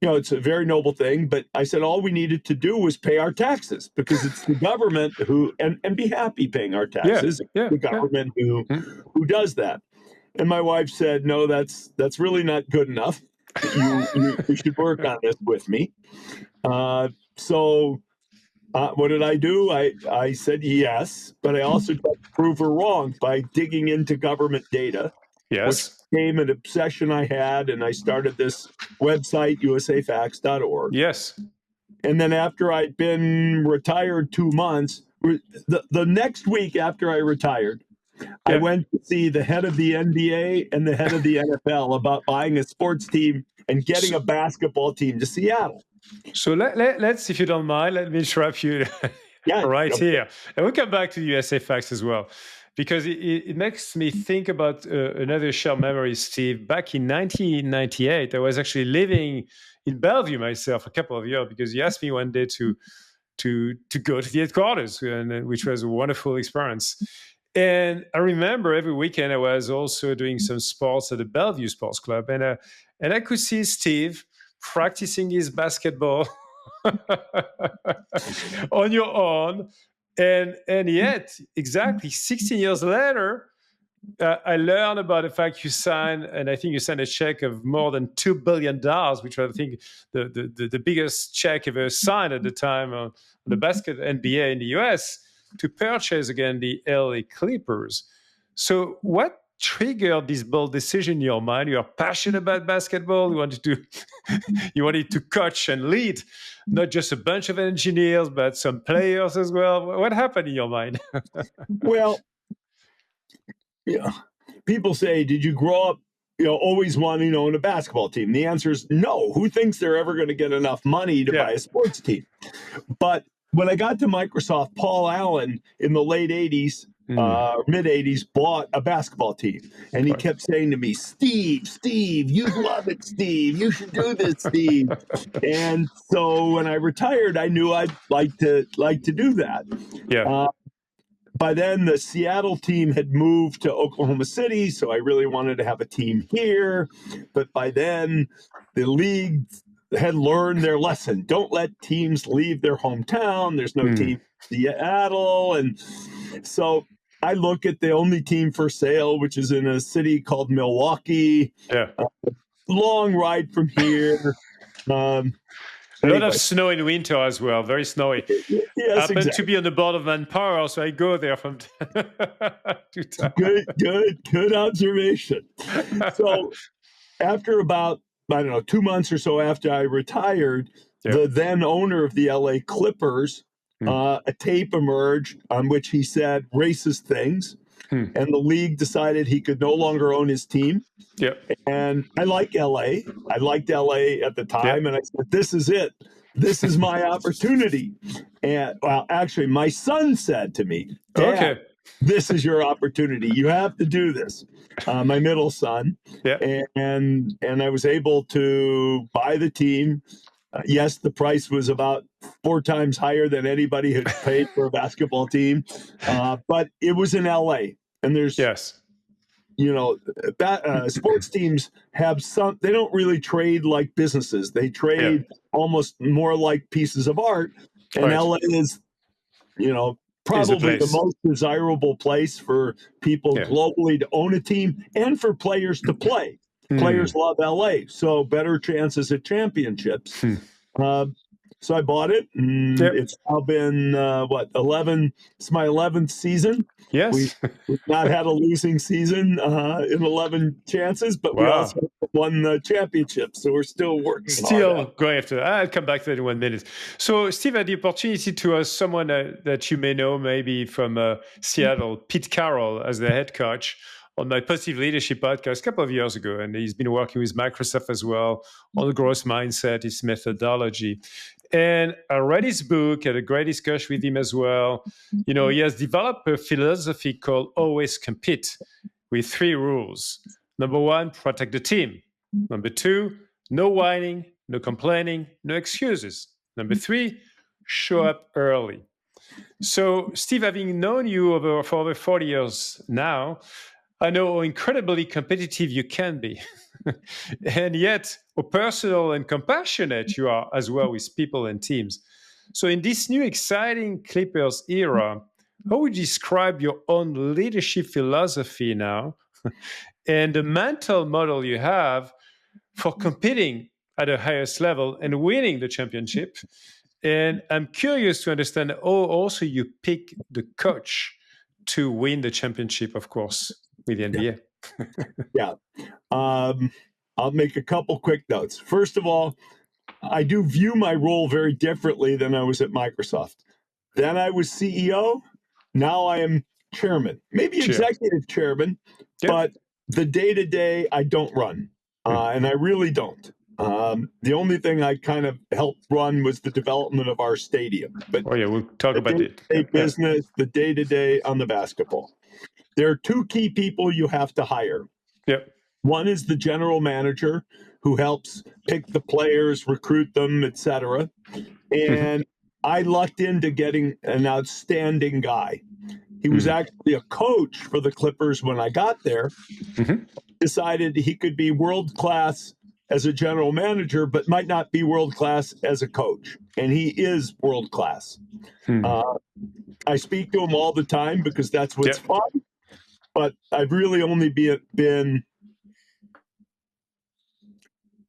it's a very noble thing, but I said all we needed to do was pay our taxes, because it's the government who, and be happy paying our taxes, the government who does that. And my wife said, no, that's really not good enough. You should work on this with me. So what did I do? I said yes, but I also tried to prove her wrong by digging into government data. Which became an obsession I had, and I started this website, usafacts.org. And then after I'd been retired 2 months, the next week after I retired, I went to see the head of the NBA and the head of the NFL about buying a sports team and getting a basketball team to Seattle. So let's, if you don't mind, let me interrupt you right here. And we'll come back to USA Facts as well, because it makes me think about another shared memory, Steve. Back in 1998, I was actually living in Bellevue myself a couple of years, because he asked me one day to go to the headquarters, which was a wonderful experience. And I remember every weekend I was also doing some sports at the Bellevue Sports Club, and I could see Steve practicing his basketball on your own. And yet, exactly 16 years later, I learned about the fact you signed, and I think you signed a check of more than $2 billion, which I think the biggest check ever signed at the time on the basket NBA in the US to purchase again the LA Clippers. So what triggered this bold decision in your mind? You are passionate about basketball. You wanted to coach and lead, not just a bunch of engineers, but some players as well. What happened in your mind? Well, yeah. People say, did you grow up, always wanting to own a basketball team? The answer is no. Who thinks they're ever going to get enough money to buy a sports team? But when I got to Microsoft, Paul Allen in the late 80s, mid 80s, bought a basketball team. And he kept saying to me, Steve, you'd love it, Steve. You should do this, Steve. And so when I retired, I knew I'd like to do that. Yeah. By then, the Seattle team had moved to Oklahoma City, so I really wanted to have a team here. But by then, the league had learned their lesson. Don't let teams leave their hometown. There's no team in Seattle. And so I look at the only team for sale, which is in a city called Milwaukee. Yeah. Long ride from here. A lot of snow in winter as well, very snowy. Yes, I happen to be on the board of Manpower, so I go there from time to time. Good observation. So after about, 2 months or so after I retired, the then owner of the LA Clippers, a tape emerged on which he said racist things. And the league decided he could no longer own his team. And I like LA. I liked LA at the time. And I said, this is it. This is my opportunity. And actually, my son said to me, Dad, this is your opportunity. You have to do this. My middle son. And I was able to buy the team. Yes, the price was about 4 times higher than anybody had paid for a basketball team. But it was in LA. And there's, sports teams have they don't really trade like businesses. They trade almost more like pieces of art. And LA is, probably the most desirable place for people globally to own a team and for players to play. Players love LA, so better chances at championships. So I bought it, and it's now been, 11? It's my 11th season. Yes. We've not had a losing season in 11 chances, but we also won the championship, so we're still working hard. Going after that. I'll come back to that in 1 minute. So, Steve, I had the opportunity to ask someone that you may know, maybe from Seattle, Pete Carroll, as the head coach, on my Positive Leadership podcast a couple of years ago. And he's been working with Microsoft as well on the growth mindset, his methodology. And I read his book, had a great discussion with him as well. He has developed a philosophy called always compete with 3 rules. Number 1, protect the team. Number 2, no whining, no complaining, no excuses. Number 3, show up early. So, Steve, having known you for over 40 years now, I know how incredibly competitive you can be. And yet, how personal and compassionate you are as well with people and teams. So in this new exciting Clippers era, how would you describe your own leadership philosophy now and the mental model you have for competing at the highest level and winning the championship? And I'm curious to understand how also you pick the coach to win the championship, of course, with the NBA. I'll make a couple quick notes. First of all, I do view my role very differently than I was at Microsoft. Then I was CEO. Now I am chairman, maybe executive chairman, but the day-to-day I don't run, and I really don't. The only thing I kind of helped run was the development of our stadium. But we'll talk about it. Business, the day-to-day on the basketball. There are 2 key people you have to hire. One is the general manager, who helps pick the players, recruit them, etc. And I lucked into getting an outstanding guy. He was actually a coach for the Clippers when I got there. Decided he could be world-class as a general manager, but might not be world-class as a coach. And he is world-class. I speak to him all the time because that's what's fun. but I've really only been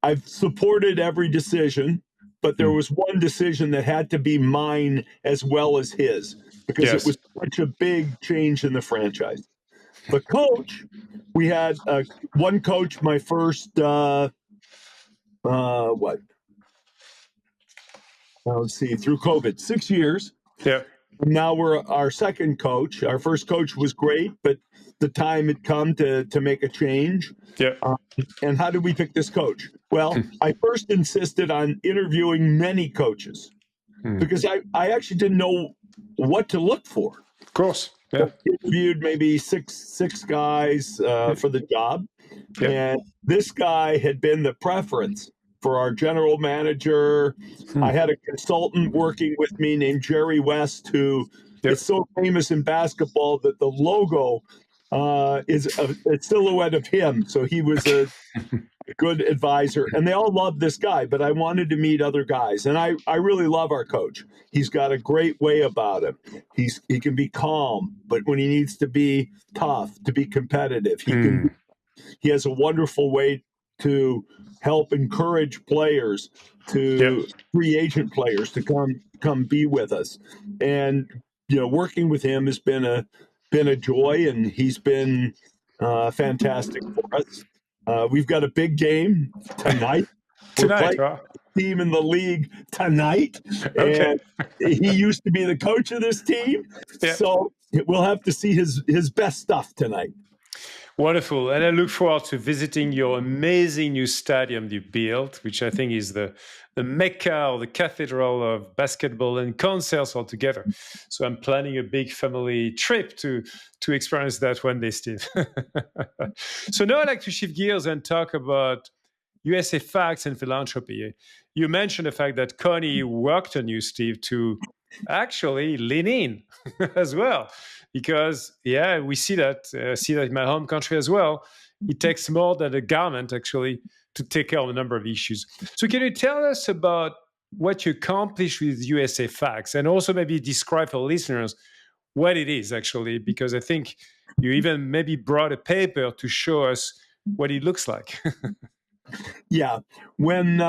I've supported every decision, but there was one decision that had to be mine as well as his, because it Yes. was such a big change in the franchise. The coach, we had one coach my first what? Let's see, through COVID, 6 years. Yeah. Now we're our second coach. Our first coach was great, but the time had come to make a change. Yeah. And how did we pick this coach? Well, I first insisted on interviewing many coaches because I actually didn't know what to look for. Of course. Yeah. Interviewed maybe six guys for the job, and this guy had been the preference for our general manager. I had a consultant working with me named Jerry West, who is so famous in basketball that the logo is a silhouette of him. So he was a good advisor, and they all loved this guy, but I wanted to meet other guys. And I really love our coach. He's got a great way about him. He can be calm, but when he needs to be tough, to be competitive, he has a wonderful way to help encourage players, to free agent players to come be with us. And working with him has been a joy, and he's been fantastic for us. We've got a big game tonight. We're playing a team in the league tonight. Okay. And he used to be the coach of this team. So we'll have to see his best stuff tonight. Wonderful. And I look forward to visiting your amazing new stadium you built, which I think is the mecca or the cathedral of basketball and concerts altogether. So I'm planning a big family trip to experience that one day, Steve. So now I'd like to shift gears and talk about USA Facts and Philanthropy. You mentioned the fact that Connie worked on you, Steve, to actually lean in as well. Because, we see that in my home country as well. It takes more than a government, actually, to take care of a number of issues. So can you tell us about what you accomplished with USA Facts, and also maybe describe for listeners what it is, actually? Because I think you even maybe brought a paper to show us what it looks like. Yeah. When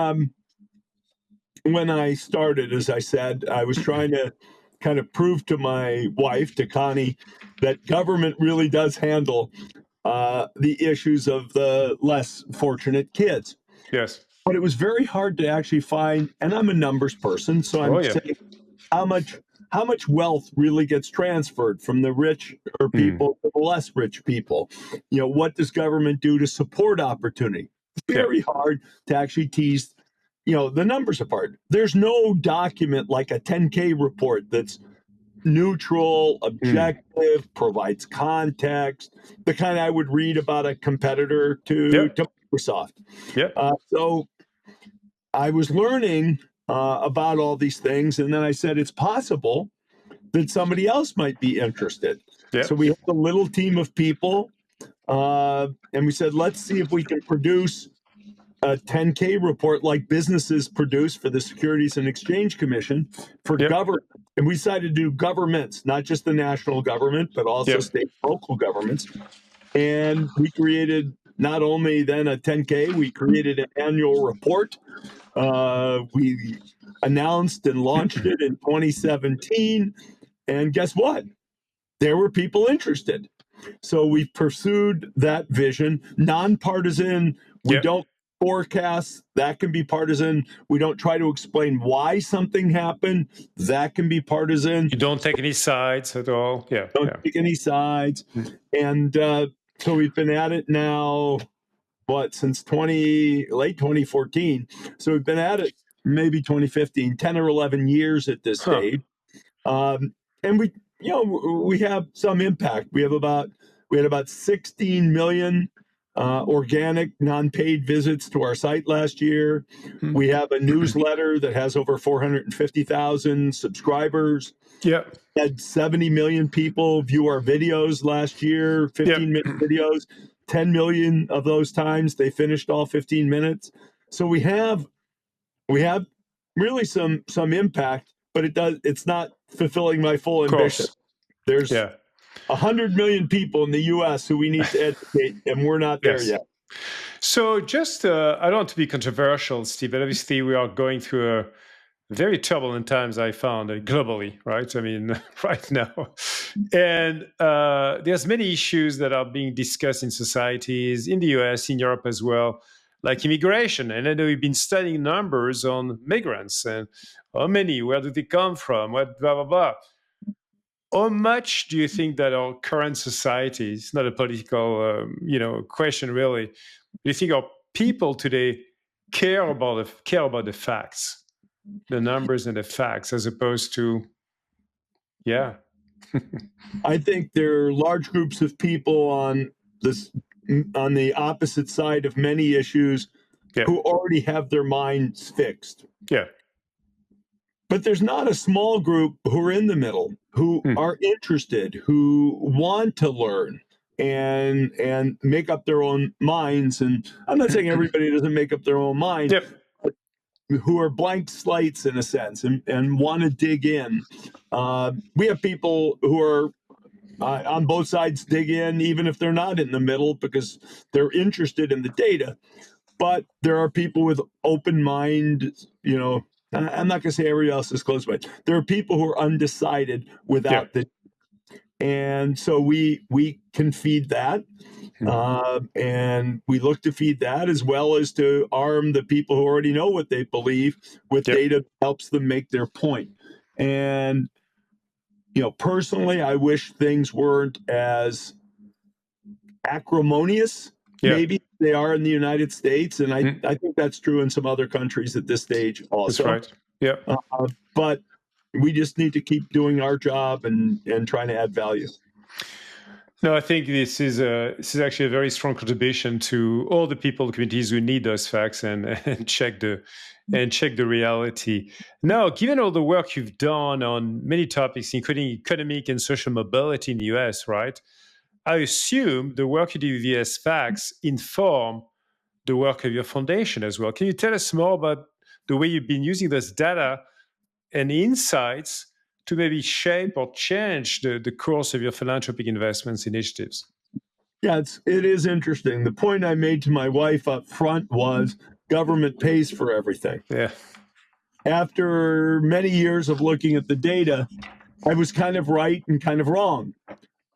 I started, as I said, I was trying to kind of prove to my wife, to Connie, that government really does handle the issues of the less fortunate kids. Yes. But it was very hard to actually find, and I'm a numbers person, so I'm saying how much wealth really gets transferred from the rich or people to the less rich people. What does government do to support opportunity? Very hard to actually tease the numbers apart. There's no document like a 10K report that's neutral, objective, provides context, the kind I would read about a competitor to Microsoft. So I was learning about all these things, and then I said, it's possible that somebody else might be interested. So we have a little team of people, and we said, let's see if we can produce a 10K report like businesses produce for the Securities and Exchange Commission for government. And we decided to do governments, not just the national government, but also state and local governments. And we created not only then a 10K, we created an annual report. We announced and launched it in 2017. And guess what? There were people interested. So we pursued that vision, nonpartisan. We don't forecast. That can be partisan. We don't try to explain why something happened. That can be partisan. You don't take any sides at all. Don't take any sides. And so we've been at it now, since late 2014. So we've been at it maybe 2015, 10 or 11 years at this stage. And we have some impact. We had about 16 million organic non-paid visits to our site last year. We have a newsletter that has over 450,000 subscribers. Had 70 million people view our videos last year, 15-minute videos. 10 million of those times they finished all 15 minutes. So we have really some impact, but it's not fulfilling my full ambition. There's 100 million people in the U.S. who we need to educate, and we're not there Yes. yet. So just, I don't want to be controversial, Steve, but obviously we are going through a very turbulent times, I found, globally, right? I mean, right now. And there's many issues that are being discussed in societies, in the US, in Europe as well, like immigration. And I know you've been studying numbers on migrants and how many, where do they come from, what, blah, blah, blah. How much do you think that our current society, it's not a political, question really, do you think our people today care about the facts, the numbers and the facts, as opposed to, yeah. I think there are large groups of people on the opposite side of many issues Yeah. who already have their minds fixed. Yeah. But there's not a small group who are in the middle, who are interested, who want to learn and make up their own minds. And I'm not saying everybody doesn't make up their own mind, Yep. but who are blank slates in a sense and want to dig in. We have people who are on both sides dig in, even if they're not in the middle, because they're interested in the data. But there are people with open mind, I'm not going to say everybody else is close by. There are people who are undecided without and so we can feed that, and we look to feed that as well as to arm the people who already know what they believe with data that helps them make their point. And personally, I wish things weren't as acrimonious. Maybe they are in the United States, and I think that's true in some other countries at this stage also. That's right. Yeah. But we just need to keep doing our job and trying to add value. No, I think this is actually a very strong contribution to all the people, communities who need those facts and check the reality. Now, given all the work you've done on many topics, including economic and social mobility in the US, right? I assume the work you do with VS Facts inform the work of your foundation as well. Can you tell us more about the way you've been using this data and insights to maybe shape or change the course of your philanthropic investments initiatives? Yeah, it is interesting. The point I made to my wife up front was government pays for everything. Yeah. After many years of looking at the data, I was kind of right and kind of wrong.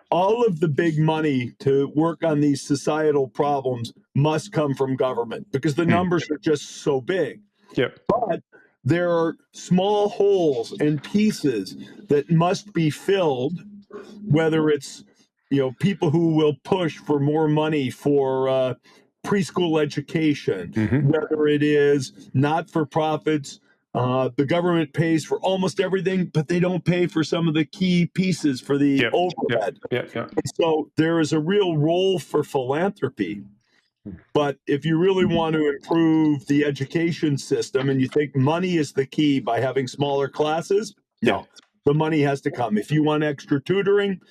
All of the big money to work on these societal problems must come from government because the numbers are just so big. Yep. But there are small holes and pieces that must be filled, whether it's people who will push for more money for preschool education, whether it is not-for-profits. The government pays for almost everything, but they don't pay for some of the key pieces for the overhead. So there is a real role for philanthropy. But if you really want to improve the education system and you think money is the key by having smaller classes, no, the money has to come. If you want extra tutoring,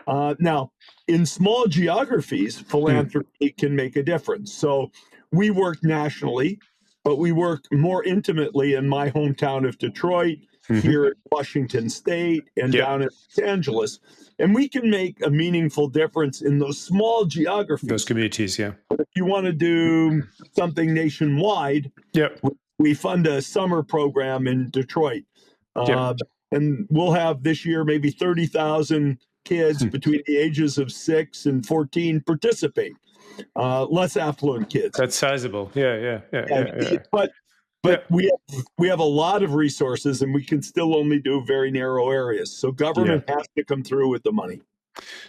now in small geographies, philanthropy can make a difference. So we work nationally, but we work more intimately in my hometown of Detroit, here in Washington State, and down in Los Angeles. And we can make a meaningful difference in those small geographies. Those communities, yeah. But if you want to do something nationwide, we fund a summer program in Detroit. And we'll have this year maybe 30,000 kids between the ages of 6 and 14 participate. Less affluent kids. That's sizable. Yeah. But we have a lot of resources, and we can still only do very narrow areas. So government has to come through with the money.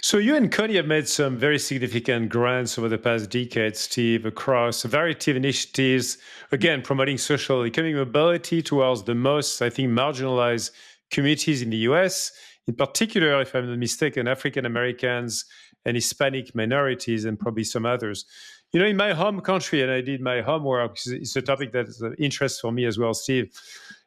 So you and Connie have made some very significant grants over the past decade, Steve, across a variety of initiatives, again, promoting social economic mobility towards the most, I think, marginalized communities in the US, in particular, if I'm not mistaken, African Americans and Hispanic minorities, and probably some others. In my home country, and I did my homework, it's a topic that is of interest for me as well, Steve.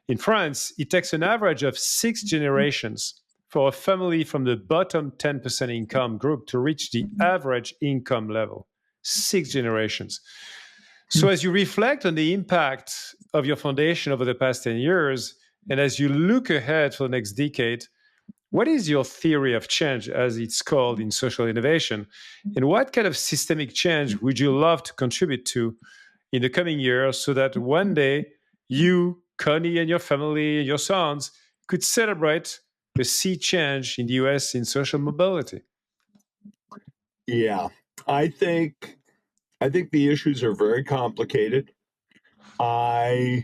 In France, it takes an average of 6 generations for a family from the bottom 10% income group to reach the average income level. 6 generations. So as you reflect on the impact of your foundation over the past 10 years, and as you look ahead for the next decade, What is your theory of change, as it's called in social innovation? And what kind of systemic change would you love to contribute to in the coming years so that one day you, Connie, and your family, and your sons could celebrate a sea change in the US in social mobility? Yeah, I think the issues are very complicated. I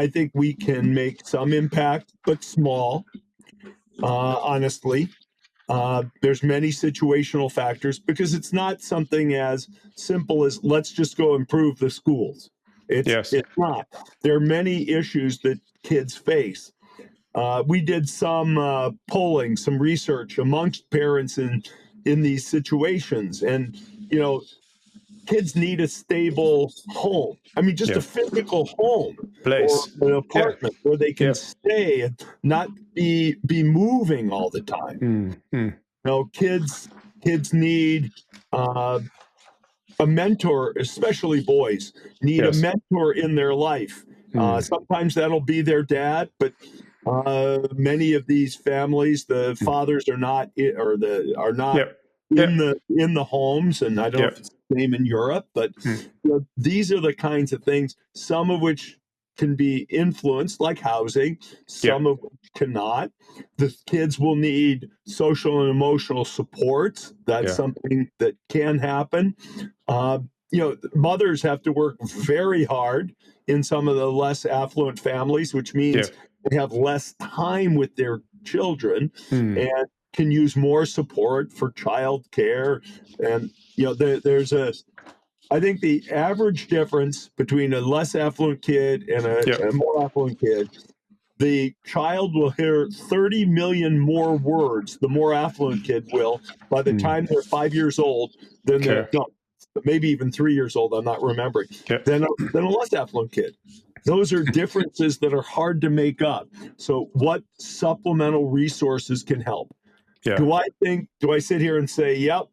think we can make some impact, but small. Honestly, there's many situational factors because it's not something as simple as let's just go improve the schools. Yes. It's not. There are many issues that kids face. We did some polling, some research amongst parents in these situations, and you know, kids need a stable home. I mean, just Yeah. a physical home or Place. an Yeah. apartment where they can Yeah. stay and not be moving all the time. Kids need uh, a mentor, especially boys need a Yes. mentor in their life. Sometimes that'll be their dad, but many of these families, the fathers are not Yep. in Yep. the homes, and I don't know if Yep. it's the same in Europe, but these are the kinds of things, some of which can be influenced, like housing, Yep. some of which cannot. The kids will need social and emotional support. That's Yeah. something that can happen. Mothers have to work very hard in some of the less affluent families, which means they have less time with their children and can use more support for child care. And I think the average difference between a less affluent kid and a more affluent kid, the child will hear 30 million more words, the more affluent kid will, by the time they're 5 years old, than maybe even 3 years old, I'm not remembering, than a less affluent kid. Those are differences that are hard to make up. So what supplemental resources can help? Do I sit here and say, yep,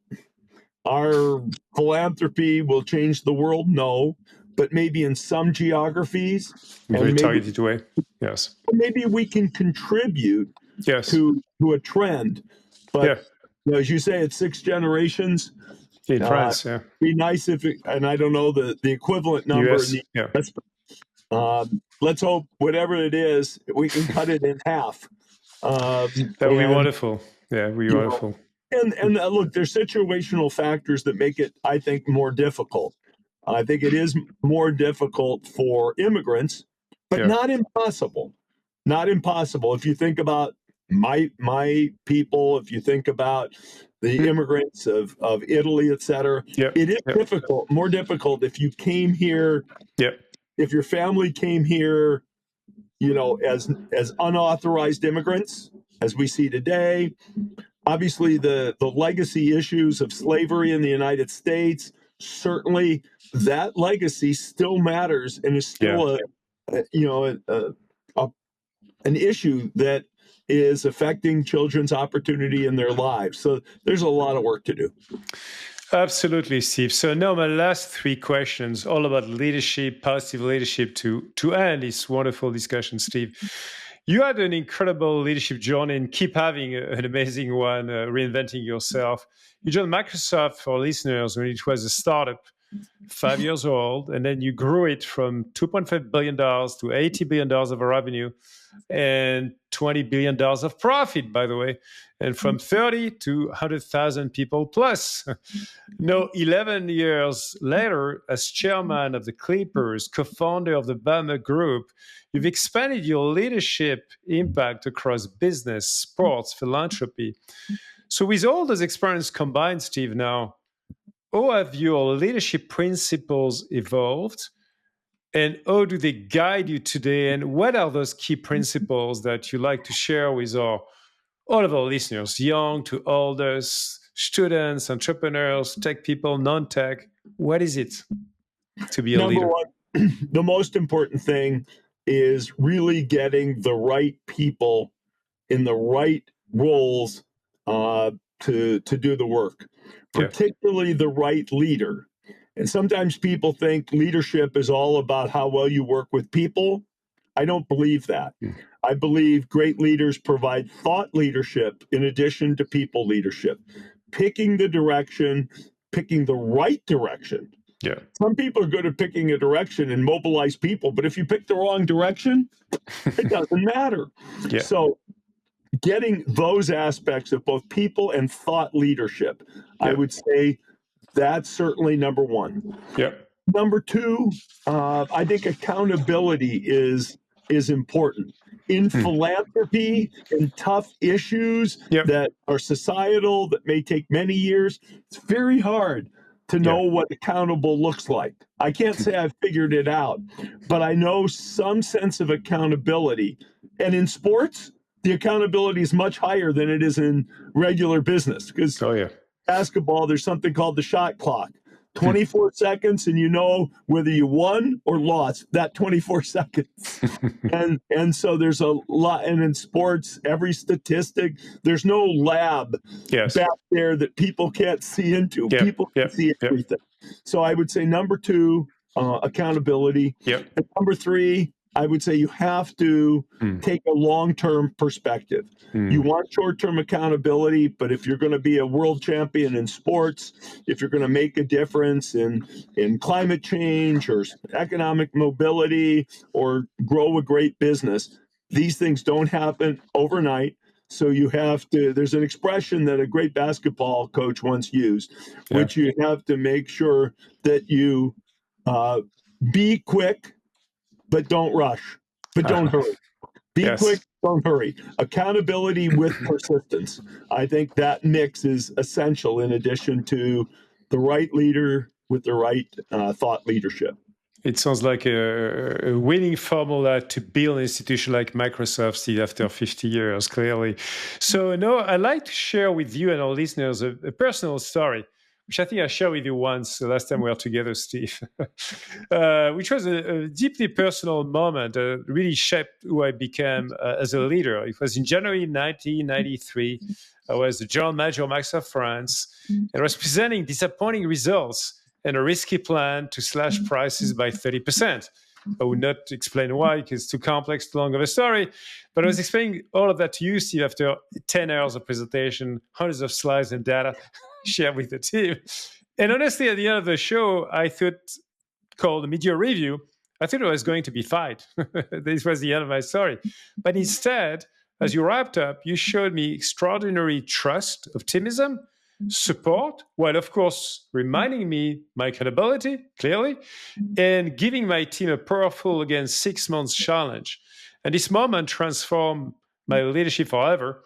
our philanthropy will change the world? No, but maybe in some geographies, Very and targeted way. Yes. maybe we can contribute to a trend. But as you say, it's 6 generations. In France, Be nice if and I don't know the equivalent number in US, the US. Let's hope whatever it is, we can cut it in half. That would be wonderful. Yeah, it would be wonderful. And look, there's situational factors that make it, I think, more difficult. I think it is more difficult for immigrants, but not impossible. Not impossible. If you think about my people, if you think about the immigrants of Italy, et cetera, it is difficult, more difficult if you came here, if your family came here, as unauthorized immigrants, as we see today. Obviously, the legacy issues of slavery in the United States, certainly that legacy still matters and is still an issue that is affecting children's opportunity in their lives. So there's a lot of work to do. Absolutely, Steve. So now my last 3 questions, all about leadership, positive leadership to end this wonderful discussion, Steve. You had an incredible leadership journey and keep having an amazing one, reinventing yourself. You joined Microsoft, for listeners, when it was a startup, 5 years old, and then you grew it from $2.5 billion to $80 billion of revenue and $20 billion of profit, by the way, and from 30 to 100,000 people plus. No, 11 years later, as chairman of the Clippers, co-founder of the Ballmer Group, you've expanded your leadership impact across business, sports, philanthropy. So with all those experiences combined, Steve, now, how have your leadership principles evolved? And how do they guide you today? And what are those key principles that you like to share with all of our listeners, young to oldest, students, entrepreneurs, tech people, non-tech? What is it to be a Number leader? one, the most important thing is really getting the right people in the right roles to do the work, particularly the right leader. And sometimes people think leadership is all about how well you work with people. I don't believe that. I believe great leaders provide thought leadership in addition to people leadership, picking the direction, picking the right direction. Yeah. Some people are good at picking a direction and mobilize people, but if you pick the wrong direction, it doesn't matter. Yeah. So getting those aspects of both people and thought leadership, I would say that's certainly number one. Yeah. Number two, I think accountability is important. In philanthropy, in tough issues that are societal, that may take many years, it's very hard to know what accountable looks like. I can't say I've figured it out, but I know some sense of accountability. And in sports, the accountability is much higher than it is in regular business, because basketball, there's something called the shot clock. 24 seconds, and you know whether you won or lost that 24 seconds. and so there's a lot, and in sports, every statistic, there's no lab back there that people can't see into. People can see everything. So I would say number two, accountability. And number three, I would say you have to take a long-term perspective. You want short-term accountability, but if you're going to be a world champion in sports, if you're going to make a difference in climate change or economic mobility or grow a great business, these things don't happen overnight. So you have to, there's an expression that a great basketball coach once used, which you have to make sure that you be quick, but don't rush, but don't hurry. Be quick, don't hurry. Accountability with persistence. I think that mix is essential in addition to the right leader with the right thought leadership. It sounds like a winning formula to build an institution like Microsoft, Steve, after 50 years, clearly. So now I'd like to share with you and our listeners a personal story, which I think I shared with you once the last time we were together, Steve, which was a deeply personal moment, really shaped who I became as a leader. It was in January 1993. I was the general manager of Microsoft France, and I was presenting disappointing results and a risky plan to slash prices by 30%. I would not explain why, because it's too complex, too long of a story. But I was explaining all of that to you, Steve, after 10 hours of presentation, hundreds of slides and data shared with the team. And honestly, at the end of the show, I thought, called the media review, I thought it was going to be fired. This was the end of my story. But instead, as you wrapped up, you showed me extraordinary trust, optimism, support, while of course reminding me my credibility, clearly, and giving my team a powerful, again, 6 months challenge. And this moment transformed my leadership forever,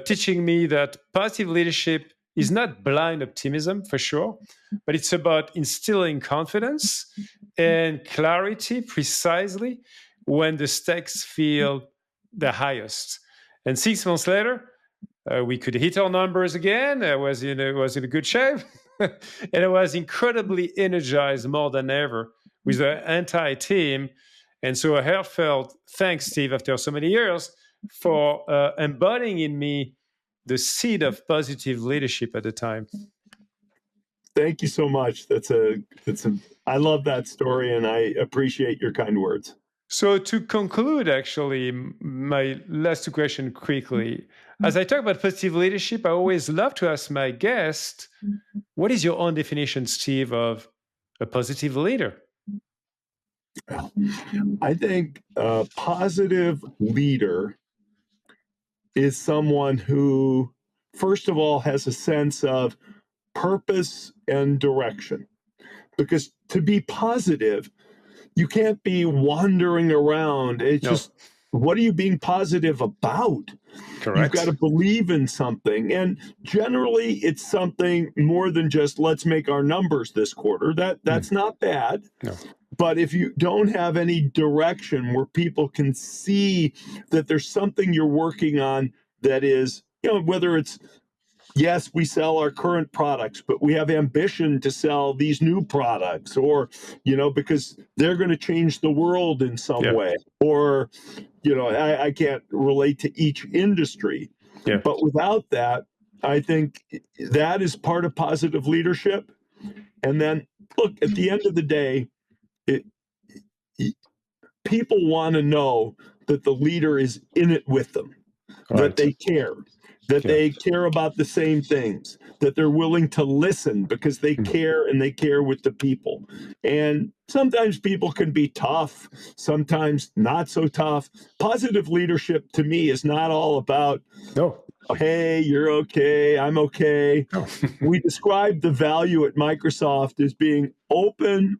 teaching me that positive leadership is not blind optimism, for sure, but it's about instilling confidence and clarity precisely when the stakes feel the highest. And 6 months later, we could hit our numbers again. I was in a good shape. And I was incredibly energized more than ever with the entire team. And so a heartfelt thanks, Steve, after so many years, for embodying in me the seed of positive leadership at the time. Thank you so much. I love that story, and I appreciate your kind words. So to conclude, actually, my last two questions quickly. As I talk about positive leadership, I always love to ask my guest, what is your own definition, Steve, of a positive leader? I think a positive leader is someone who, first of all, has a sense of purpose and direction. Because to be positive, you can't be wandering around. It's just, what are you being positive about? Correct. You've got to believe in something. And generally, it's something more than just, let's make our numbers this quarter. That's not bad. No. But if you don't have any direction where people can see that there's something you're working on that is, whether it's, yes, we sell our current products, but we have ambition to sell these new products, or, because they're going to change the world in some way, or, I can't relate to each industry, but without that, I think that is part of positive leadership. And then look, at the end of the day, people want to know that the leader is in it with them, Right. that they care, that Yeah. they care about the same things, that they're willing to listen because they care and they care with the people. And sometimes people can be tough, sometimes not so tough. Positive leadership to me is not all about, No. hey, you're okay, I'm okay. No. We describe the value at Microsoft as being open,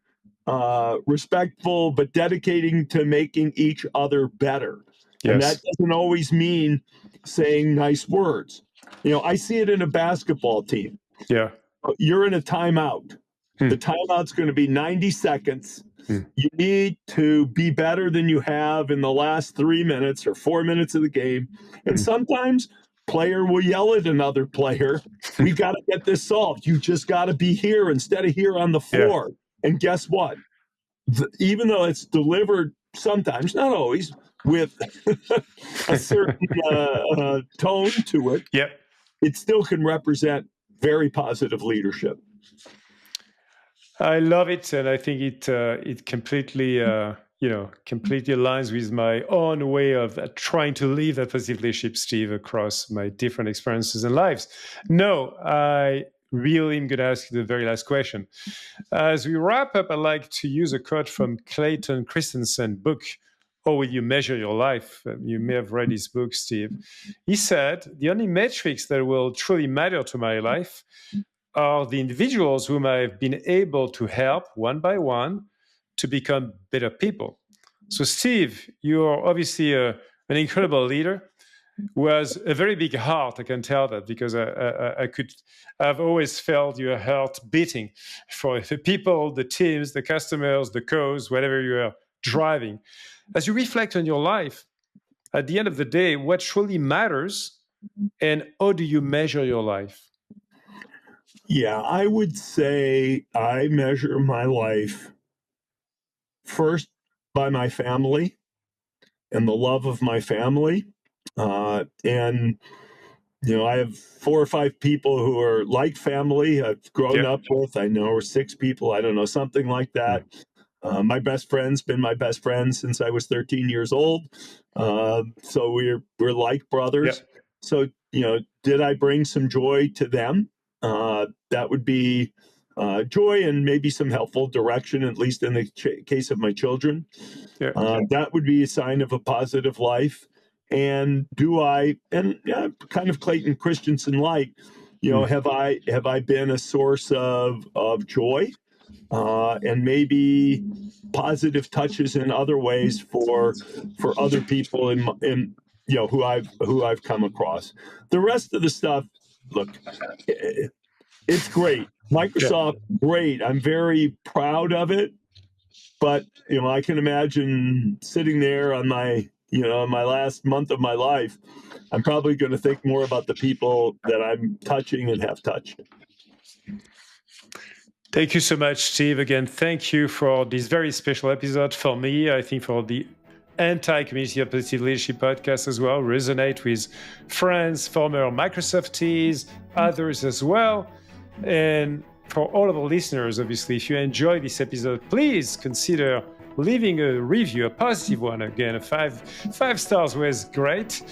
respectful, but dedicating to making each other better. And that Yes. doesn't always mean saying nice words. I see it in a basketball team. Yeah. You're in a timeout. The timeout's going to be 90 seconds. You need to be better than you have in the last 3 minutes or 4 minutes of the game. And sometimes player will yell at another player, we got to get this solved. You just got to be here instead of here on the floor. Yeah. And guess what? Even though it's delivered sometimes, not always, with a certain tone to it, it still can represent very positive leadership. I love it, and I think it completely completely aligns with my own way of trying to live that positive leadership, Steve, across my different experiences and lives. No, I really am going to ask you the very last question. As we wrap up, I'd like to use a quote from Clayton Christensen's book, How Will You Measure Your Life? You may have read his book, Steve. He said, the only metrics that will truly matter to my life are the individuals whom I've been able to help one by one to become better people. So, Steve, you're obviously an incredible leader who has a very big heart. I can tell that because I've always felt your heart beating for the people, the teams, the customers, the cause, whatever you are driving. As you reflect on your life, at the end of the day, what truly matters and how do you measure your life? Yeah, I would say I measure my life first by my family and the love of my family. And, I have 4 or 5 people who are like family I've grown up with. I know, or 6 people, I don't know, something like that. My best friend's been my best friend since I was 13 years old. So we're like brothers. So, did I bring some joy to them? That would be joy and maybe some helpful direction, at least in the case of my children. That would be a sign of a positive life. And kind of Clayton Christensen like, have I been a source of joy and maybe positive touches in other ways for other people in who I've come across. The rest of the stuff, look, it's great. Microsoft, great. I'm very proud of it. But, I can imagine sitting there on my last month of my life, I'm probably going to think more about the people that I'm touching and have touched. Thank you so much, Steve. Again, thank you for this very special episode for me. I think for the entire community of Positive Leadership podcast as well, resonate with friends, former Microsofties, others as well. And for all of the listeners, obviously, if you enjoyed this episode, please consider leaving a review, a positive one. Again, 5 stars was great.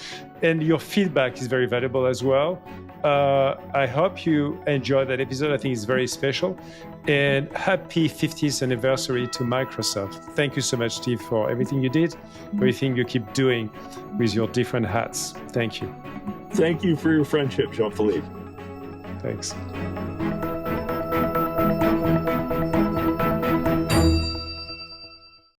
And your feedback is very valuable as well. I hope you enjoyed that episode. I think it's very special. And happy 50th anniversary to Microsoft. Thank you so much, Steve, for everything you did, everything you keep doing with your different hats. Thank you. Thank you for your friendship, Jean-Philippe. Thanks.